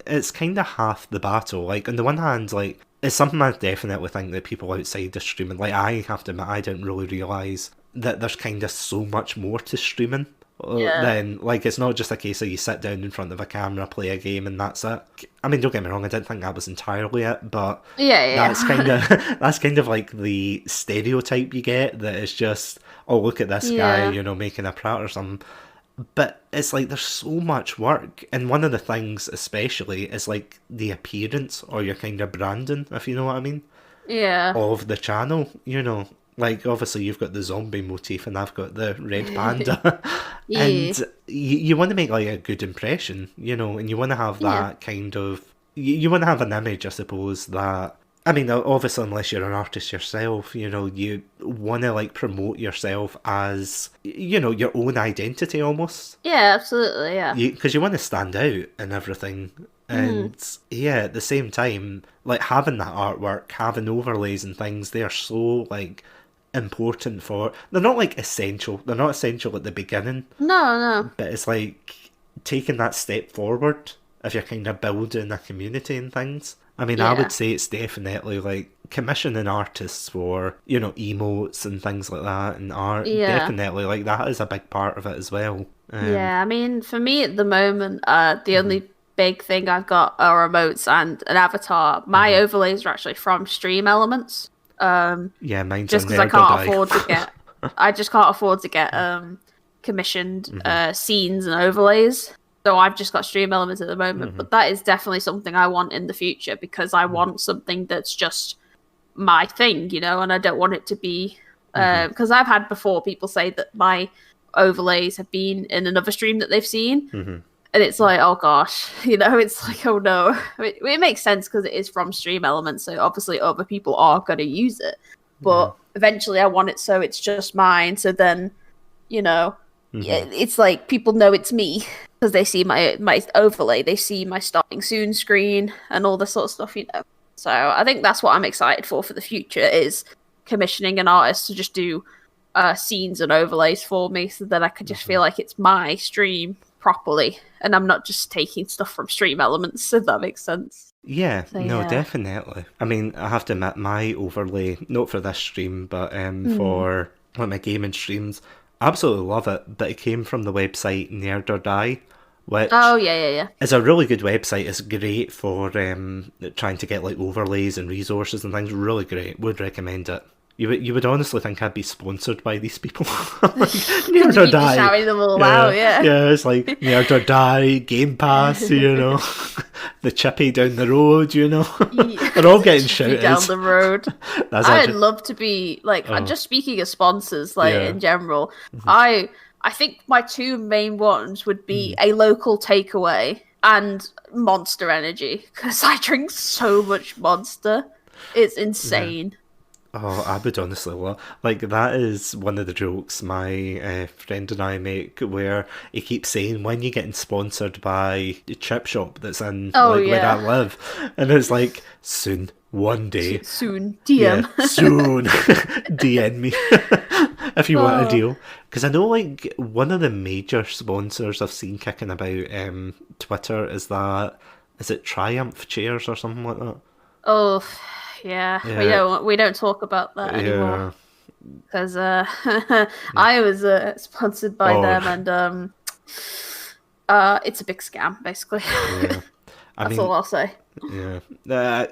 it's kind of half the battle. Like on the one hand, like it's something I definitely think that people outside of streaming, like I have to admit, I didn't really realise that there's kind of so much more to streaming. Yeah. Then like it's not just a case of you sit down in front of a camera, play a game, and that's it. I mean, don't get me wrong, I didn't think that was entirely it, but Yeah. that's kind Yeah. of that's kind of like the stereotype you get, that it's just, oh, look at this guy, Yeah. making a prat or something. But it's like there's so much work, and one of the things especially is like the appearance or your kind of branding, if you know what I mean, Yeah. of the channel. Like obviously you've got the zombie motif and I've got the red panda, Yeah. and you want to make like a good impression, and you want to have Yeah. that kind of you want to have an image, I suppose, that. I mean, obviously, unless you're an artist yourself, you want to like promote yourself as, your own identity almost. Yeah. Absolutely. Yeah. Because you want to stand out and everything. Mm. And yeah, at the same time, like having that artwork, having overlays and things, they are so like important for. They're not like essential. They're not essential at the beginning, No. No. but it's like taking that step forward if you're kind of building a community and things. I mean, I Yeah. would say it's definitely like commissioning artists for, emotes and things like that and art. Yeah. Definitely, like that is a big part of it as well. Yeah, I mean, for me at the moment, the Mhm, only big thing I've got are remotes and an avatar. My mhm. overlays are actually from Stream Elements. Yeah, mine's Just a because I nerd or can't die. afford to get, I just can't afford to get commissioned Mhm, scenes and overlays. So I've just got Stream Elements at the moment, mhm, but that is definitely something I want in the future because I mhm, want something that's just my thing, you know, and I don't want it to be mhm, because I've had before people say that my overlays have been in another stream that they've seen, mhm, and it's like, oh gosh, you know, it's like, oh no. It makes sense because it is from Stream Elements, so obviously other people are going to use it, yeah, but eventually I want it so it's just mine. So then, you know, mhm, it's like people know it's me because they see my overlay, they see my starting soon screen and all this sort of stuff, you know. So I think that's what I'm excited for the future is commissioning an artist to just do scenes and overlays for me, so that I could just mhm. feel like it's my stream properly, and I'm not just taking stuff from Stream Elements, if that makes sense. Yeah, So, no, yeah. definitely. I mean, I have to admit, my overlay, not for this stream, but for like my gaming streams, absolutely love it. But it came from the website Nerd or Die, which is a really good website. It's great for trying to get like overlays and resources and things. Really great. Would recommend it. You would honestly think I'd be sponsored by these people. Like, Nerd or Die. Shouting them all out, yeah. Yeah, it's like Nerd or Die, Game Pass, you know. The chippy down the road, you know. They're all getting shouted. Down the road. I'd love to be, like, just speaking of sponsors, like, in general, I think my two main ones would be a local takeaway and Monster Energy, because I drink so much Monster. It's insane. Yeah. Oh, I would honestly love... Like, that is one of the jokes my friend and I make, where he keeps saying, when you're getting sponsored by the chip shop that's in where I live, and it's like, soon, one day. Soon, DM. Yeah, soon. DM me. If you want a deal. Because I know, like, one of the major sponsors I've seen kicking about Twitter is it Triumph Chairs or something like that? Oh, yeah. We don't talk about that anymore. Because I was sponsored by them, and it's a big scam, basically. Yeah. That's all I'll say. Yeah.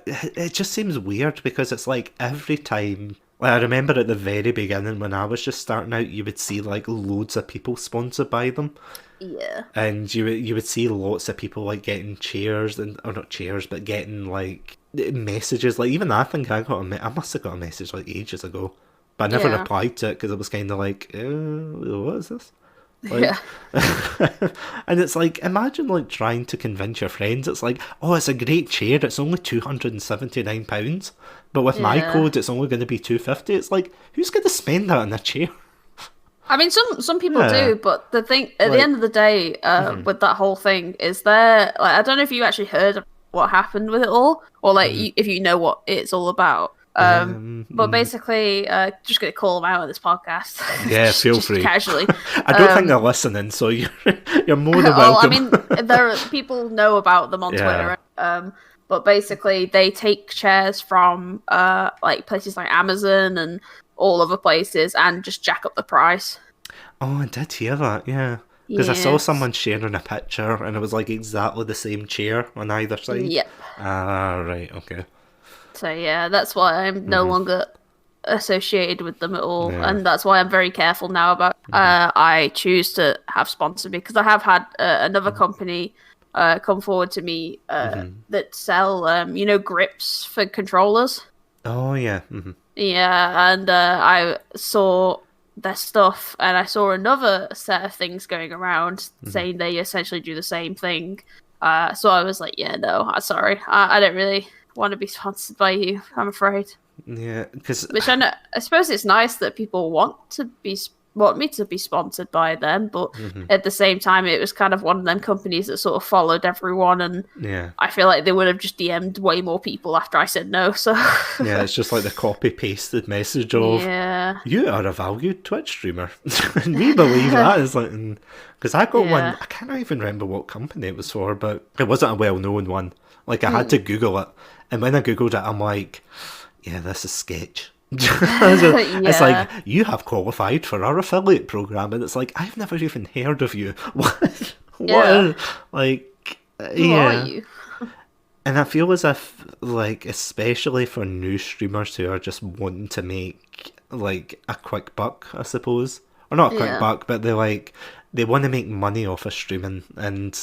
It just seems weird, because it's like every time... Like, I remember at the very beginning when I was just starting out, you would see like loads of people sponsored by them. Yeah. And you would see lots of people like getting chairs, or not chairs, but getting like messages. Like, even I think I must have got a message like ages ago, but I never replied to it, because it was kind of like, what is this? Like, and it's like, imagine like trying to convince your friends. It's like, oh, it's a great chair, it's only £279, but with my code it's only going to be £250. It's like, who's going to spend that on a chair? I mean, some people do, but the thing at the end of the day, with that whole thing, is there, like, I don't know if you actually heard what happened with it all, or like if you know what it's all about. But basically, just gonna call them out on this podcast. Yeah, feel free. Casually. I don't think they're listening, so you're more than welcome. I mean, people know about them on Twitter. But basically, they take chairs from like places like Amazon and all other places, and just jack up the price. Oh, I did hear that. Yeah. Because I saw someone sharing a picture, and it was like exactly the same chair on either side. Yep. Ah, right, okay. So yeah, that's why I'm no longer associated with them at all, and that's why I'm very careful now about. I choose to have sponsored, because I have had another company come forward to me that sell grips for controllers. Oh yeah. Yeah, and I saw their stuff, and I saw another set of things going around saying they essentially do the same thing. So I was like, yeah, no, sorry, I don't really want to be sponsored by you, I'm afraid. Yeah, because which I suppose it's nice that people want me to be sponsored by them, but at the same time, it was kind of one of them companies that sort of followed everyone, and I feel like they would have just DM'd way more people after I said no. So yeah, it's just like the copy pasted message of you are a valued Twitch streamer, and we believe that is like, because I got one, I can't even remember what company it was for, but it wasn't a well known one. Like, I had to Google it, and when I googled it, I'm like, yeah, this is sketch. It's like, you have qualified for our affiliate program, and it's like, I've never even heard of you. What? Like, who are you? And I feel as if, like, especially for new streamers who are just wanting to make like a quick buck, I suppose, or not a quick buck, but they want to make money off of streaming, and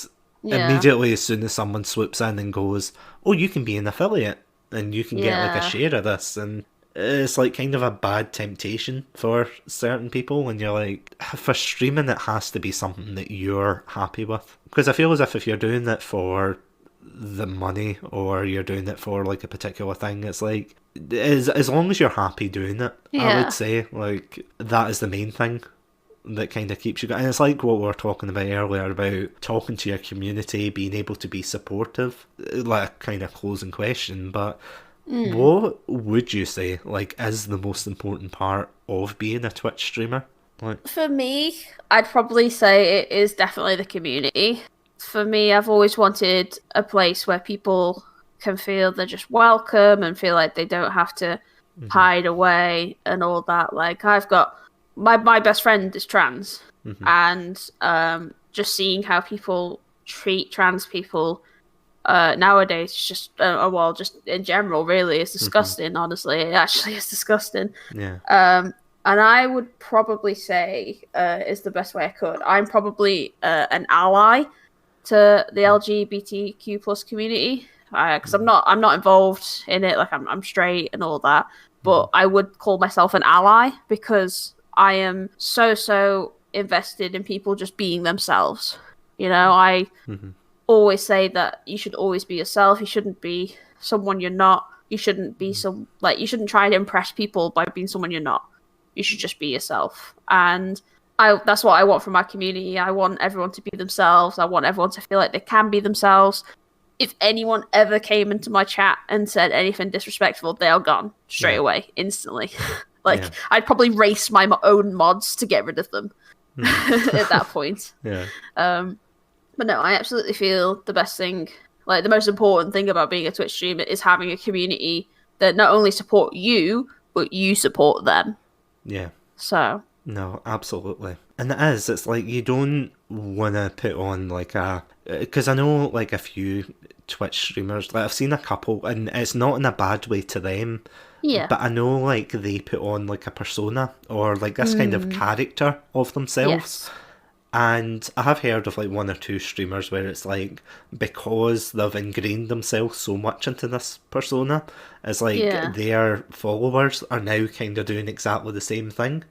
immediately as soon as someone swoops in and goes, oh, you can be an affiliate and you can get like a share of this, and it's like kind of a bad temptation for certain people, and you're like, for streaming it has to be something that you're happy with, because I feel as if you're doing it for the money, or you're doing it for like a particular thing, it's like, as long as you're happy doing it, I would say, like, that is the main thing that kind of keeps you going. And it's like what we were talking about earlier about talking to your community, being able to be supportive, like a kind of closing question, but what would you say, like, is the most important part of being a Twitch streamer? Like, For me, I'd probably say it is definitely the community. For me, I've always wanted a place where people can feel they're just welcome and feel like they don't have to hmm hide away and all that. Like I've got my best friend is trans, hmm and just seeing how people treat trans people nowadays is just well, just in general, really, it's hmm disgusting. Honestly, it actually is disgusting. yeah, And I would probably say is the best way I could. I'm probably an ally to the LGBTQ plus community because hmm I'm not involved in it. Like I'm straight and all that, hmm but I would call myself an ally because I am so invested in people just being themselves. You know, I hmm always say that you should always be yourself. You shouldn't be someone you're not. You shouldn't be you shouldn't try to impress people by being someone you're not. You should just be yourself. And that's what I want from my community. I want everyone to be themselves. I want everyone to feel like they can be themselves. If anyone ever came into my chat and said anything disrespectful, they are gone straight yeah, away, instantly. Like yeah, I'd probably race my own mods to get rid of them at that point. yeah, Um, but no, I absolutely feel the best thing, like the most important thing about being a Twitch streamer is having a community that not only support you, but you support them. yeah. So, No, absolutely. And it is, it's like you don't want to put on like a. Because I know like a few Twitch streamers, like I've seen a couple, and it's not in a bad way to them, yeah. but I know like they put on like a persona or like this kind of Mm, character of themselves. yes. And I have heard of like one or two streamers where it's like because they've ingrained themselves so much into this persona, it's like Yeah. their followers are now kind of doing exactly the same thing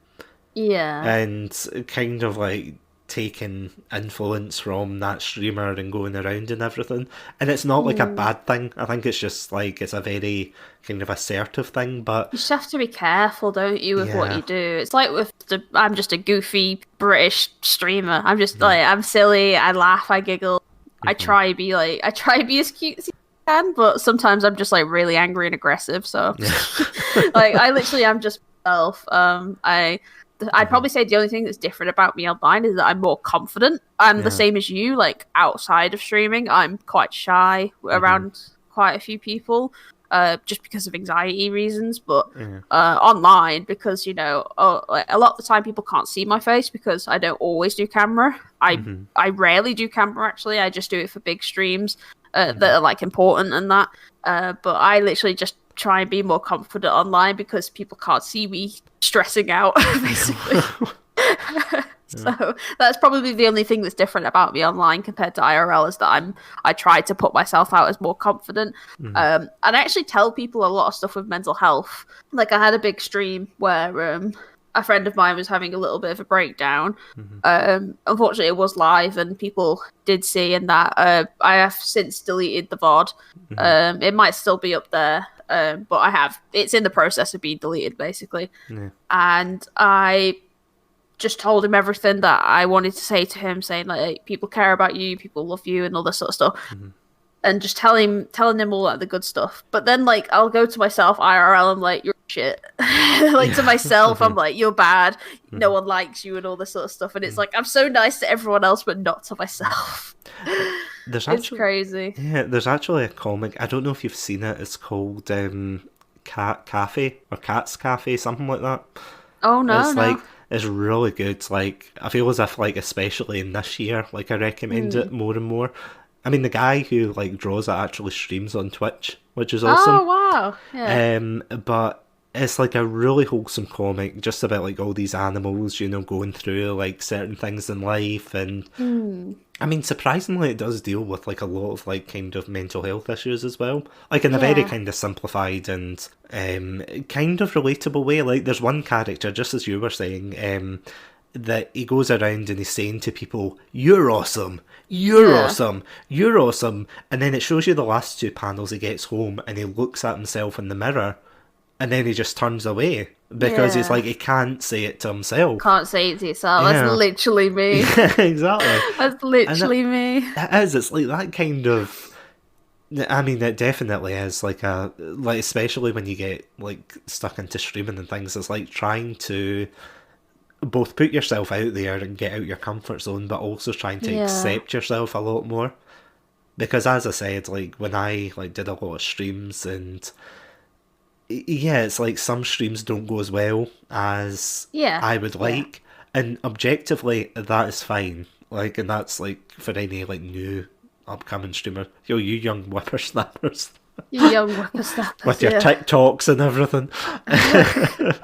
Yeah. and kind of like taking influence from that streamer and going around and everything. And it's not like a Mm. bad thing. I think it's just like it's a very kind of assertive thing, but You just have to be careful, don't you, with what yeah. you do. It's like I'm just a goofy British streamer. I'm just Mhm, like, I'm silly, I laugh, I giggle. mhm, I try to be as cute as I can, but sometimes I'm just like really angry and aggressive. So, yeah. like, I literally am just myself. I'd Mhm, probably say the only thing that's different about me online is that I'm more confident. I'm the yeah. same as you, like outside of streaming, I'm quite shy Mhm, around quite a few people, just because of anxiety reasons. But yeah. online, because like, a lot of the time people can't see my face because I don't always do camera. Mhm, I rarely do camera actually. I just do it for big streams that mhm. are like important and that. But I literally just try and be more confident online because people can't see me stressing out basically. Yeah. So that's probably the only thing that's different about me online compared to IRL is that I try to put myself out as more confident. Mhm, And I actually tell people a lot of stuff with mental health. Like I had a big stream where a friend of mine was having a little bit of a breakdown. mhm, Unfortunately, it was live and people did see, and that I have since deleted the VOD. mhm. It might still be up there, but it's in the process of being deleted basically. Yeah. And I just told him everything that I wanted to say to him, saying like people care about you, people love you, and all this sort of stuff, Mhm. and just telling him all that the good stuff. But then like I'll go to myself IRL, I'm like you're shit, like to Yeah. myself, I'm Mhm, like you're bad, no mhm. one likes you, and all this sort of stuff. And it's like I'm so nice to everyone else, but not to myself. There's It's actually crazy. there's actually a comic. I don't know if you've seen it. It's called Cat Cafe or Cat's Cafe, something like that. Oh no, It's no. like it's really good. Like I feel as if like especially in this year, like I recommend Hmm. it more and more. I mean, the guy who like draws it actually streams on Twitch, which is Oh awesome. wow, yeah. But it's like a really wholesome comic, just about like all these animals, going through like certain things in life, and Hmm. I mean, surprisingly, it does deal with like a lot of like kind of mental health issues as well, like in a very Yeah. kind of simplified and kind of relatable way. Like, there's one character, just as you were saying, that he goes around and he's saying to people, "You're awesome, you're Yeah. awesome, you're awesome," and then it shows you the last two panels. He gets home and he looks at himself in the mirror, and then he just turns away because he's Yeah. like he can't say it to himself. Can't say it to yourself. That's Yeah, literally me. yeah, exactly. That's And literally me. it is. It's like that kind of. I mean, it definitely is like like especially when you get like stuck into streaming and things. It's like trying to both put yourself out there and get out your comfort zone, but also trying to accept yourself a lot more. Because as I said, like when I like did a lot of streams, and yeah, it's like some streams don't go as well as I would like, and objectively that is fine. Like, and that's like for any like new upcoming streamer, you young whippersnappers. You young whippersnappers. With your TikToks and everything.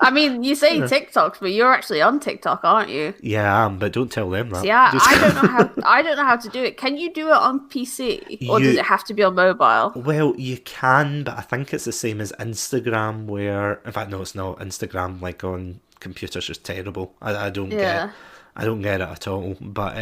I mean, you say TikToks, but you're actually on TikTok, aren't you? Yeah, I am, but don't tell them that. Yeah, I don't know how to do it. Can you do it on PC, or does it have to be on mobile? Well, you can, but I think it's the same as Instagram, where in fact no, it's not. Instagram, like on computers, is terrible. I don't get it at all. But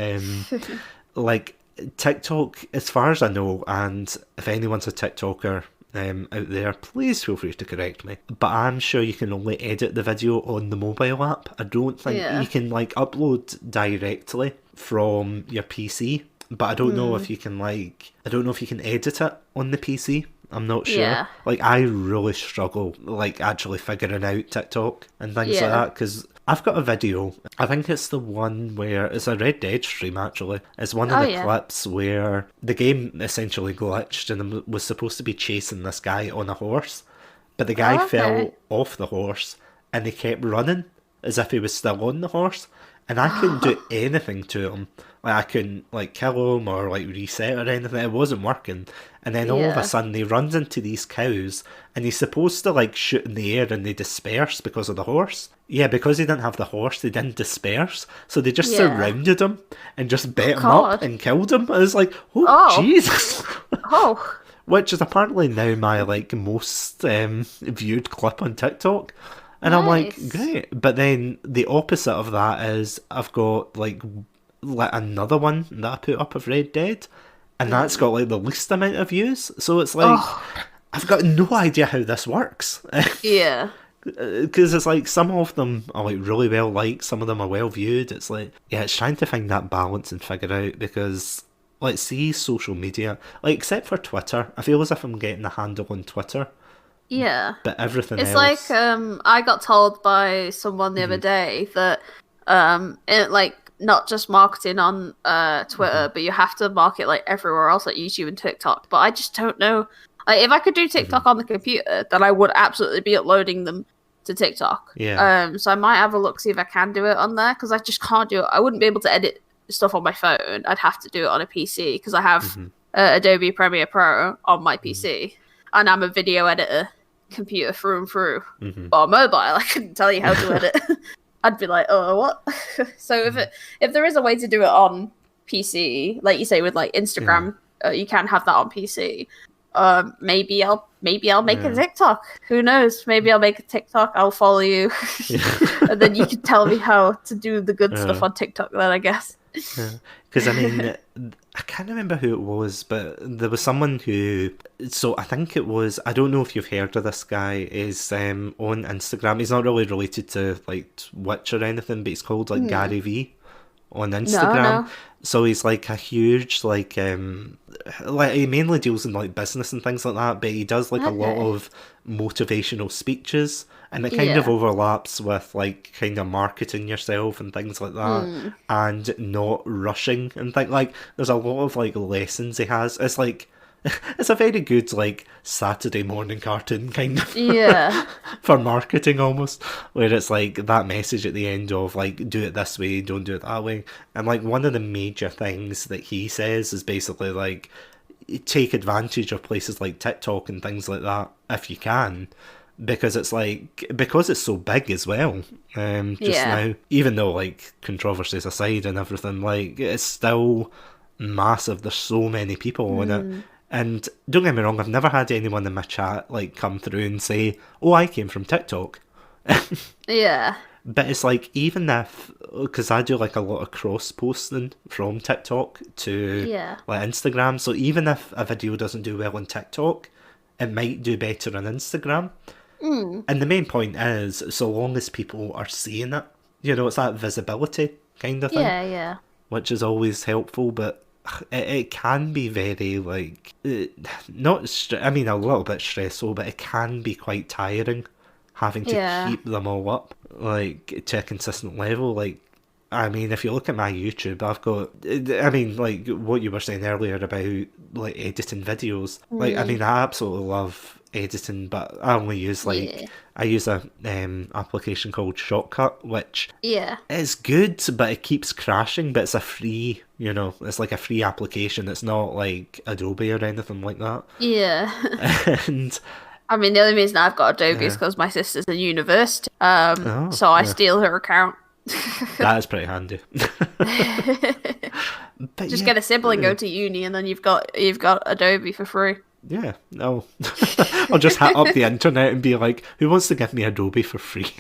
like TikTok, as far as I know, and if anyone's a TikToker out there, please feel free to correct me, but I'm sure you can only edit the video on the mobile app. I don't think you can like upload directly from your PC, but I don't know if you can edit it on the PC. I'm not sure. Yeah. Like, I really struggle, like, actually figuring out TikTok and things like that, because I've got a video. I think it's the one where it's a Red Dead stream, actually. It's one of the clips where the game essentially glitched and was supposed to be chasing this guy on a horse, but the guy fell off the horse and he kept running as if he was still on the horse, and I couldn't do anything to him. Like, I couldn't like kill him or like reset or anything. It wasn't working. And then all of a sudden he runs into these cows, and he's supposed to like shoot in the air and they disperse because of the horse. Yeah, because he didn't have the horse, they didn't disperse. So they just surrounded him and just bet him up and killed him. I was like, oh. Jesus. Which is apparently now my like most viewed clip on TikTok. And I'm like, great. But then the opposite of that is I've got like another one that I put up of Red Dead, and that's got like the least amount of views. So it's like, I've got no idea how this works. Yeah. Because it's like some of them are like really well liked, some of them are well viewed. It's like, yeah, it's trying to find that balance and figure out, because let's see, social media, like except for Twitter, I feel as if I'm getting a handle on Twitter. Yeah. But everything else... It's like, I got told by someone the other day that, it, like, not just marketing on Twitter, but you have to market, like, everywhere else, like YouTube and TikTok. But I just don't know. Like, if I could do TikTok on the computer, then I would absolutely be uploading them to TikTok. Yeah. So I might have a look, see if I can do it on there, because I just can't do it. I wouldn't be able to edit stuff on my phone. I'd have to do it on a PC, because I have Adobe Premiere Pro on my PC. And I'm a video editor, computer through and through. But on mobile, I couldn't tell you how to edit. I'd be like, oh, what? So if there is a way to do it on PC, like you say with like Instagram, you can have that on PC. Maybe I'll make a TikTok. Who knows? Maybe I'll make a TikTok. I'll follow you, and then you can tell me how to do the good stuff on TikTok. Then I guess. Because I mean, I can't remember who it was, but there was someone who. So I think it was. I don't know if you've heard of this guy. Is on Instagram. He's not really related to like Twitch or anything, but he's called like Gary V on Instagram. No. So he's like a huge like he mainly deals in like business and things like that, but he does like a lot of motivational speeches, and it kind of overlaps with like kind of marketing yourself and things like that, and not rushing and things. Like there's a lot of like lessons he has. It's like it's a very good like Saturday morning cartoon kind of for marketing almost, where it's like that message at the end of like, do it this way, don't do it that way. And like one of the major things that he says is basically like, take advantage of places like TikTok and things like that if you can, because it's so big as well. Now, even though like controversies aside and everything, like it's still massive. There's so many people on it. And don't get me wrong, I've never had anyone in my chat like come through and say, oh, I came from TikTok. Yeah. But it's like, even if, because I do like a lot of cross posting from TikTok to like Instagram, so even if a video doesn't do well on TikTok, it might do better on Instagram. And the main point is, so long as people are seeing it, you know, it's that visibility kind of thing. Yeah. Which is always helpful, but it can be very like a little bit stressful, but it can be quite tiring having to keep them all up, like, to a consistent level. Like, I mean, if you look at my YouTube, I've got, I mean, like, what you were saying earlier about, like, editing videos. Like, I mean, I absolutely love editing, but I only use, like, I use a application called Shortcut, which is good, but it keeps crashing, but it's a free, you know, it's like a free application. It's not, like, Adobe or anything like that. Yeah. And... I mean, the only reason I've got Adobe is because my sister's in university, so I steal her account. That is pretty handy. But just get a sibling, go to uni, and then you've got Adobe for free. Yeah, no. I'll just hit up the internet and be like, who wants to give me Adobe for free?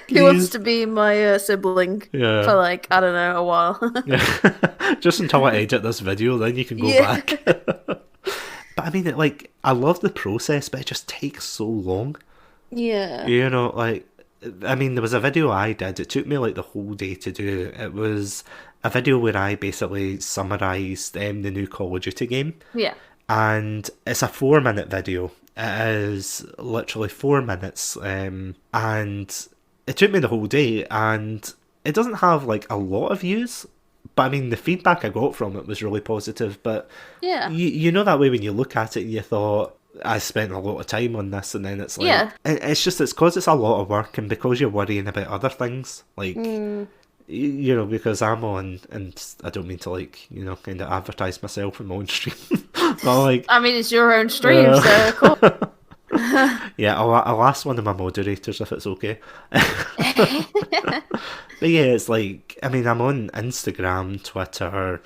Who wants to be my sibling for, like, I don't know, a while? Just until I edit this video, then you can go back. But I mean, I love the process, but it just takes so long. Yeah. You know, like, I mean, there was a video I did. It took me, like, the whole day to do. It was a video where I basically summarised the new Call of Duty game. Yeah. And it's a 4-minute video. It is literally 4 minutes. And it took me the whole day. And it doesn't have, like, a lot of views. But, I mean, the feedback I got from it was really positive. But you know that way when you look at it and you thought, I spent a lot of time on this, and then it's like... It's because it's a lot of work, and because you're worrying about other things. Like... You know, because I'm on, and I don't mean to, like, you know, kind of advertise myself in my own stream. But, like, I mean, it's your own stream, so cool. Yeah, I'll ask one of my moderators if it's okay. But yeah, it's like, I mean, I'm on Instagram, Twitter,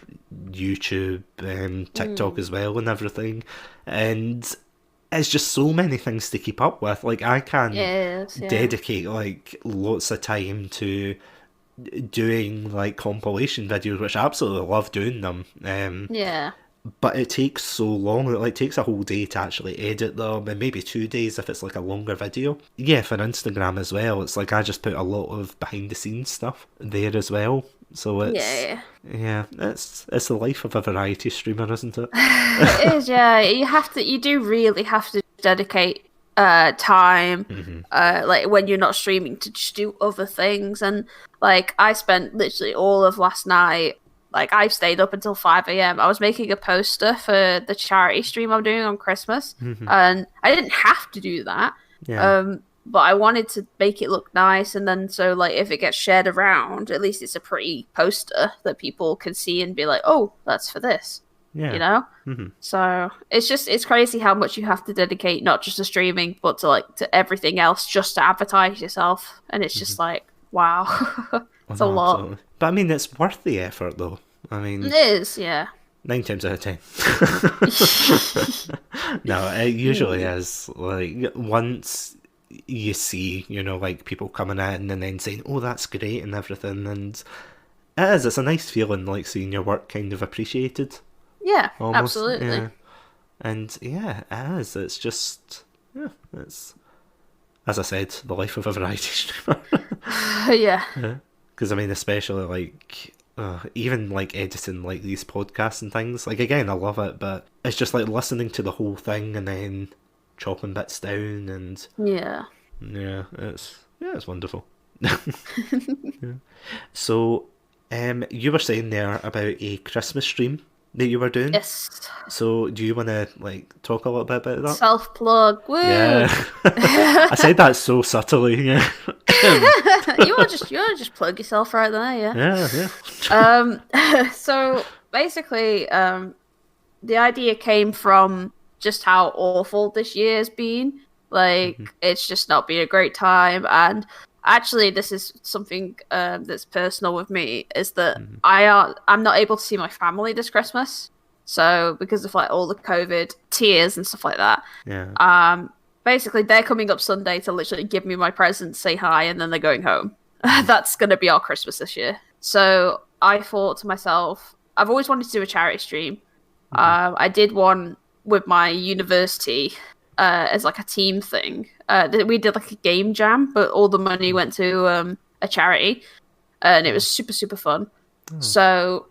YouTube, TikTok as well, and everything. And it's just so many things to keep up with. Like, I can dedicate, like, lots of time to doing, like, compilation videos, which I absolutely love doing them. But it takes so long. It, like, takes a whole day to actually edit them, and maybe 2 days if it's, like, a longer video. Yeah, for Instagram as well, it's like I just put a lot of behind the scenes stuff there as well. So it's it's the life of a variety streamer, isn't it? It is. Yeah, you do really have to dedicate time, like, when you're not streaming, to just do other things. And, like, I spent literally all of last night, like, I stayed up until 5 a.m. I was making a poster for the charity stream I'm doing on Christmas, and I didn't have to do that, but I wanted to make it look nice, and then so, like, if it gets shared around, at least it's a pretty poster that people can see and be like, oh, that's for this. You know? So it's crazy how much you have to dedicate, not just to streaming, but to everything else, just to advertise yourself. And it's just like, wow. It's a lot. Absolutely. But I mean, it's worth the effort, though. I mean, it is, yeah. 9 times out of 10. No, it usually is. Like, once you see, you know, like, people coming in and then saying, oh, that's great and everything, and it's a nice feeling, like, seeing your work kind of appreciated. Yeah, almost. Absolutely. Yeah. And yeah, it is. It's just, it's, as I said, the life of a variety streamer. Yeah. Because, I mean, especially, like, even, like, editing, like, these podcasts and things. Like, again, I love it, but it's just, like, listening to the whole thing and then chopping bits down and... Yeah. Yeah, it's wonderful. So, you were saying there about a Christmas stream that you were doing. Yes. So, do you want to, like, talk a little bit about that? Self-plug. Woo! Yeah. I said that so subtly. Yeah. you want to just plug yourself right there. Yeah. Yeah. So basically, the idea came from just how awful this year's been. Like, it's just not been a great time, and actually, this is something that's personal with me, is that I'm not able to see my family this Christmas. So, because of, like, all the COVID tiers and stuff like that. Yeah. Basically, they're coming up Sunday to literally give me my presents, say hi, and then they're going home. That's going to be our Christmas this year. So, I thought to myself, I've always wanted to do a charity stream. I did one with my university as, like, a team thing. We did, like, a game jam, but all the money went to a charity, and it was super, super fun. So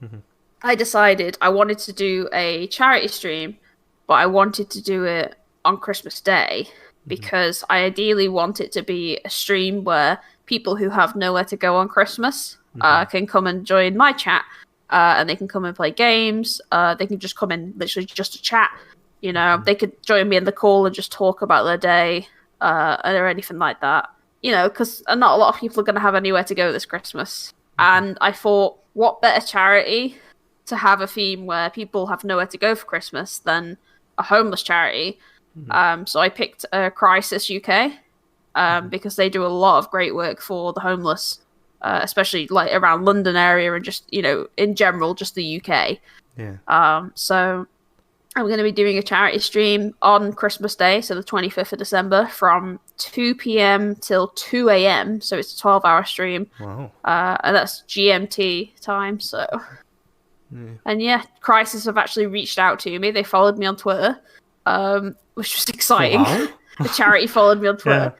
I decided I wanted to do a charity stream, but I wanted to do it on Christmas Day, because I ideally want it to be a stream where people who have nowhere to go on Christmas can come and join my chat, and they can come and play games. They can just come in literally just to chat. You know, they could join me in the call and just talk about their day or anything like that. You know, because not a lot of people are going to have anywhere to go this Christmas. And I thought, what better charity to have a theme where people have nowhere to go for Christmas than a homeless charity. So I picked Crisis UK because they do a lot of great work for the homeless, especially like around London area and just, you know, in general, just the UK. So I'm going to be doing a charity stream on Christmas Day, so the 25th of December, from 2 p.m. till 2 a.m. So it's a 12-hour stream. Wow. And that's GMT time, so... And yeah, Crisis have actually reached out to me. They followed me on Twitter, which was exciting. Wow. The charity followed me on Twitter.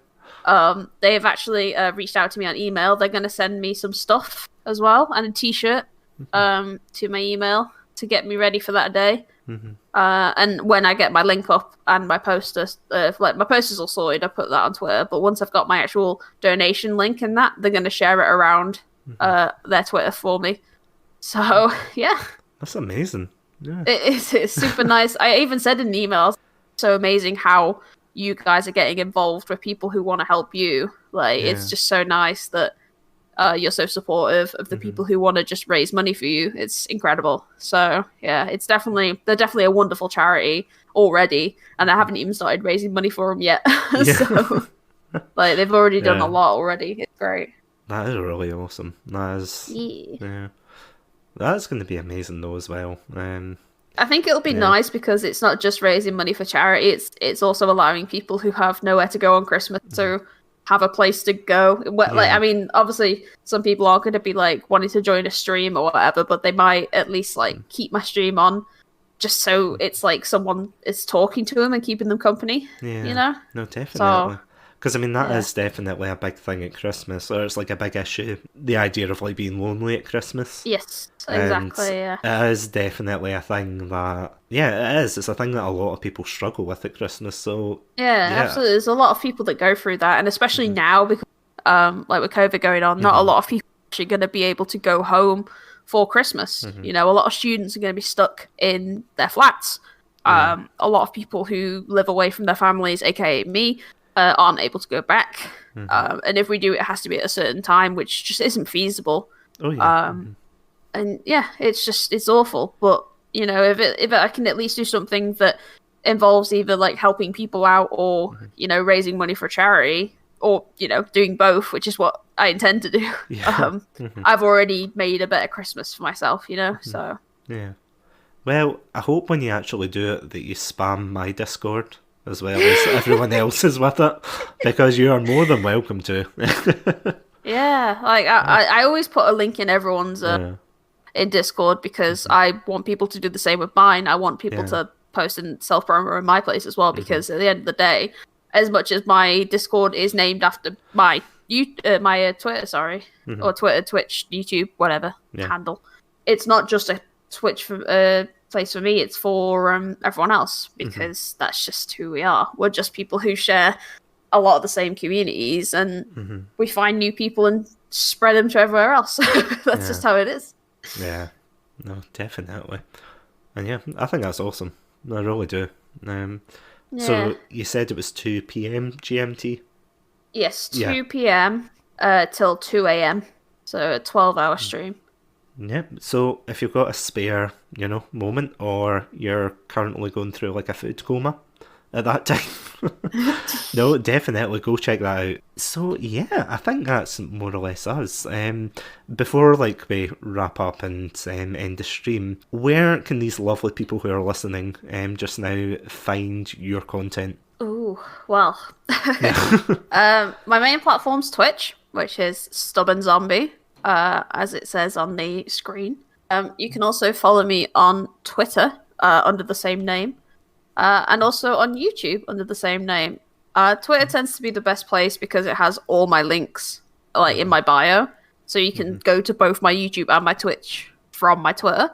They have actually reached out to me on email. They're going to send me some stuff as well, and a t-shirt to my email to get me ready for that day. And when I get my link up and my posters, like my posters all sorted, I put that on Twitter. But once I've got my actual donation link and that, they're going to share it around their Twitter for me. So yeah, that's amazing. Yeah, it's super nice. I even said in the email, so amazing how you guys are getting involved with people who want to help you. Like it's just so nice that you're so supportive of the people who want to just raise money for you. It's incredible. So yeah, they're definitely a wonderful charity already, and I haven't even started raising money for them yet. So like they've already done a lot already. It's great. That is really awesome. That's going to be amazing though as well. I think it'll be nice because it's not just raising money for charity. It's also allowing people who have nowhere to go on Christmas to have a place to go. Like, I mean, obviously, some people are going to be like wanting to join a stream or whatever, but they might at least like keep my stream on, just so it's like someone is talking to them and keeping them company. Yeah, you know? No, definitely. Because, I mean, that is definitely a big thing at Christmas, or it's like a big issue. The idea of like being lonely at Christmas. Yes, exactly, It is definitely a thing that, it is. It's a thing that a lot of people struggle with at Christmas, so... Yeah, absolutely. There's a lot of people that go through that, and especially now, because like with COVID going on, not a lot of people are actually going to be able to go home for Christmas. You know, a lot of students are going to be stuck in their flats. A lot of people who live away from their families, aka me, aren't able to go back, and if we do, it has to be at a certain time, which just isn't feasible. And it's awful. But you know, if I can at least do something that involves either like helping people out or you know raising money for charity, or you know doing both, which is what I intend to do. I've already made a better Christmas for myself, you know. So well, I hope when you actually do it that you spam my Discord as well as everyone else's with it, because you are more than welcome to. I always put a link in everyone's in Discord, because I want people to do the same with mine. I want people to post and self-promo in my place as well, because at the end of the day, as much as my Discord is named after my Twitter, or Twitter, Twitch, YouTube, whatever handle, it's not just a Twitch for place for me, it's for everyone else, because that's just who we are. We're just people who share a lot of the same communities, and we find new people and spread them to everywhere else. That's just how it is. Yeah, no, definitely. And I think that's awesome. I really do. So you said it was 2 p.m. GMT? Yes, 2 p.m. Till 2 a.m. So a 12-hour stream. Yep. So if you've got a spare, moment, or you're currently going through like a food coma at that time, no, definitely go check that out. So I think that's more or less us. Before we wrap up and end the stream, where can these lovely people who are listening just now find your content? Oh, well, my main platform's Twitch, which is StubbornZombie. As it says on the screen. You can also follow me on Twitter under the same name, and also on YouTube under the same name. Twitter tends to be the best place because it has all my links in my bio, so you can go to both my YouTube and my Twitch from my Twitter.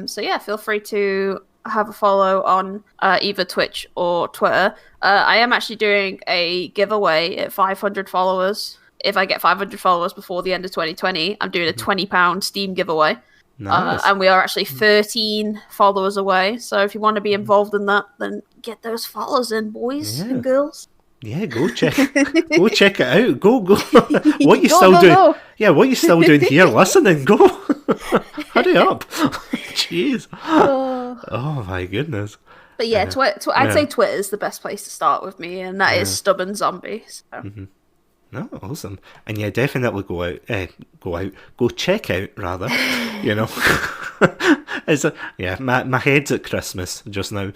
So feel free to have a follow on either Twitch or Twitter. I am actually doing a giveaway at 500 followers. If I get 500 followers before the end of 2020, I'm doing a £20 Steam giveaway. Nice. And we are actually 13 followers away. So if you want to be involved in that, then get those followers in, boys and girls. Yeah, go check it out. Go. What you still doing? Go. Yeah, what you still doing here? Listening. Go. Hurry up. Jeez. Oh my goodness. But yeah, I'd say Twitter is the best place to start with me, and that is StubbornZombie. So. No, awesome. And yeah, definitely go check out, rather, you know. My head's at Christmas just now.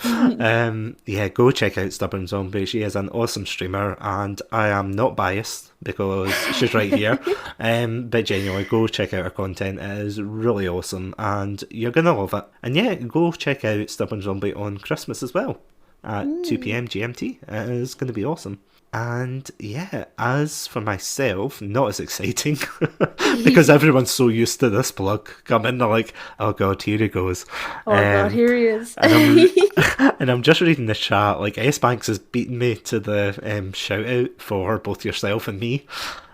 Yeah, go check out StubbornZombie. She is an awesome streamer, and I am not biased because she's right here. But genuinely, go check out her content. It is really awesome, and you're going to love it. And yeah, go check out StubbornZombie on Christmas as well, at 2 p.m. GMT. It is going to be awesome. And yeah, as for myself, not as exciting because everyone's so used to this plug coming. They're like, oh god, here he goes. Oh god, here he is. and I'm just reading the chat. Like, S-Banks has beaten me to the shout out for both yourself and me.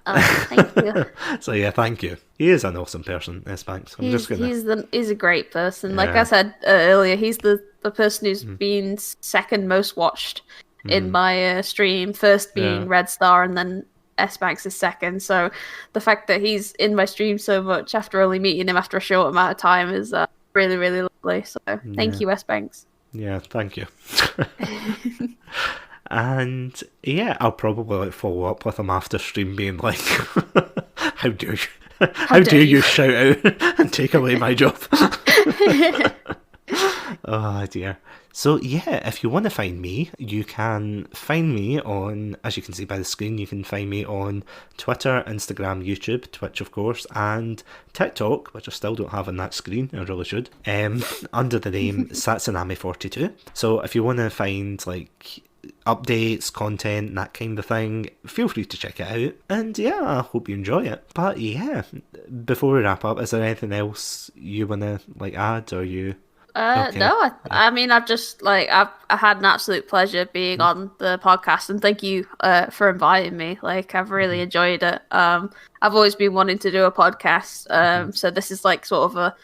Thank you. So yeah, thank you. He is an awesome person, S-Banks. He's a great person. Like I said earlier, he's the person who's been second most watched in my stream, first being Red Star and then S-Banks is second. So the fact that he's in my stream so much after only meeting him after a short amount of time is really, really lovely. So thank you, S-Banks. Yeah, thank you. And yeah, I'll probably follow up with him after stream being like, how dare you shout out and take away my job. Oh dear. So yeah, if you want to find me, you can find me on, as you can see by the screen, you can find me on Twitter, Instagram, YouTube, Twitch of course, and TikTok, which I still don't have on that screen, I really should, under the name Satsunami42. So if you want to find like updates, content, that kind of thing, feel free to check it out. And yeah, I hope you enjoy it. But yeah, before we wrap up, is there anything else you want to like add, or you... Okay. No, I mean, I've had an absolute pleasure being on the podcast, and thank you for inviting me. Like, I've really enjoyed it. I've always been wanting to do a podcast, so this is like sort of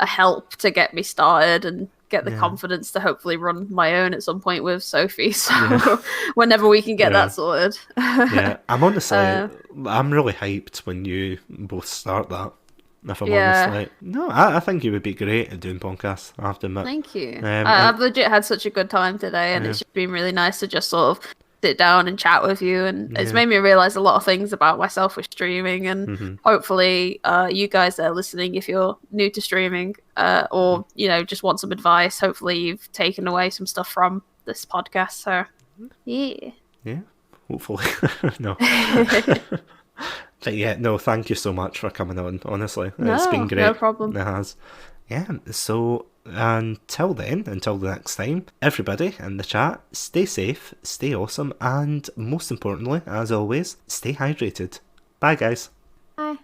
a help to get me started and get the confidence to hopefully run my own at some point with Sophie. So whenever we can get that sorted. Yeah, I'm honestly, I'm really hyped when you both start that. If I'm honest, like, no, I think you would be great at doing podcasts, I have to admit. Thank you. I've legit had such a good time today, and it's just been really nice to just sort of sit down and chat with you, and it's made me realise a lot of things about myself with streaming, and hopefully you guys that are listening, if you're new to streaming or, you know, just want some advice, hopefully you've taken away some stuff from this podcast, so yeah. Yeah, hopefully. No. But yeah, no, thank you so much for coming on, honestly. It's been great. No problem. It has. Yeah, so until then, until the next time, everybody in the chat, stay safe, stay awesome, and most importantly, as always, stay hydrated. Bye, guys. Bye.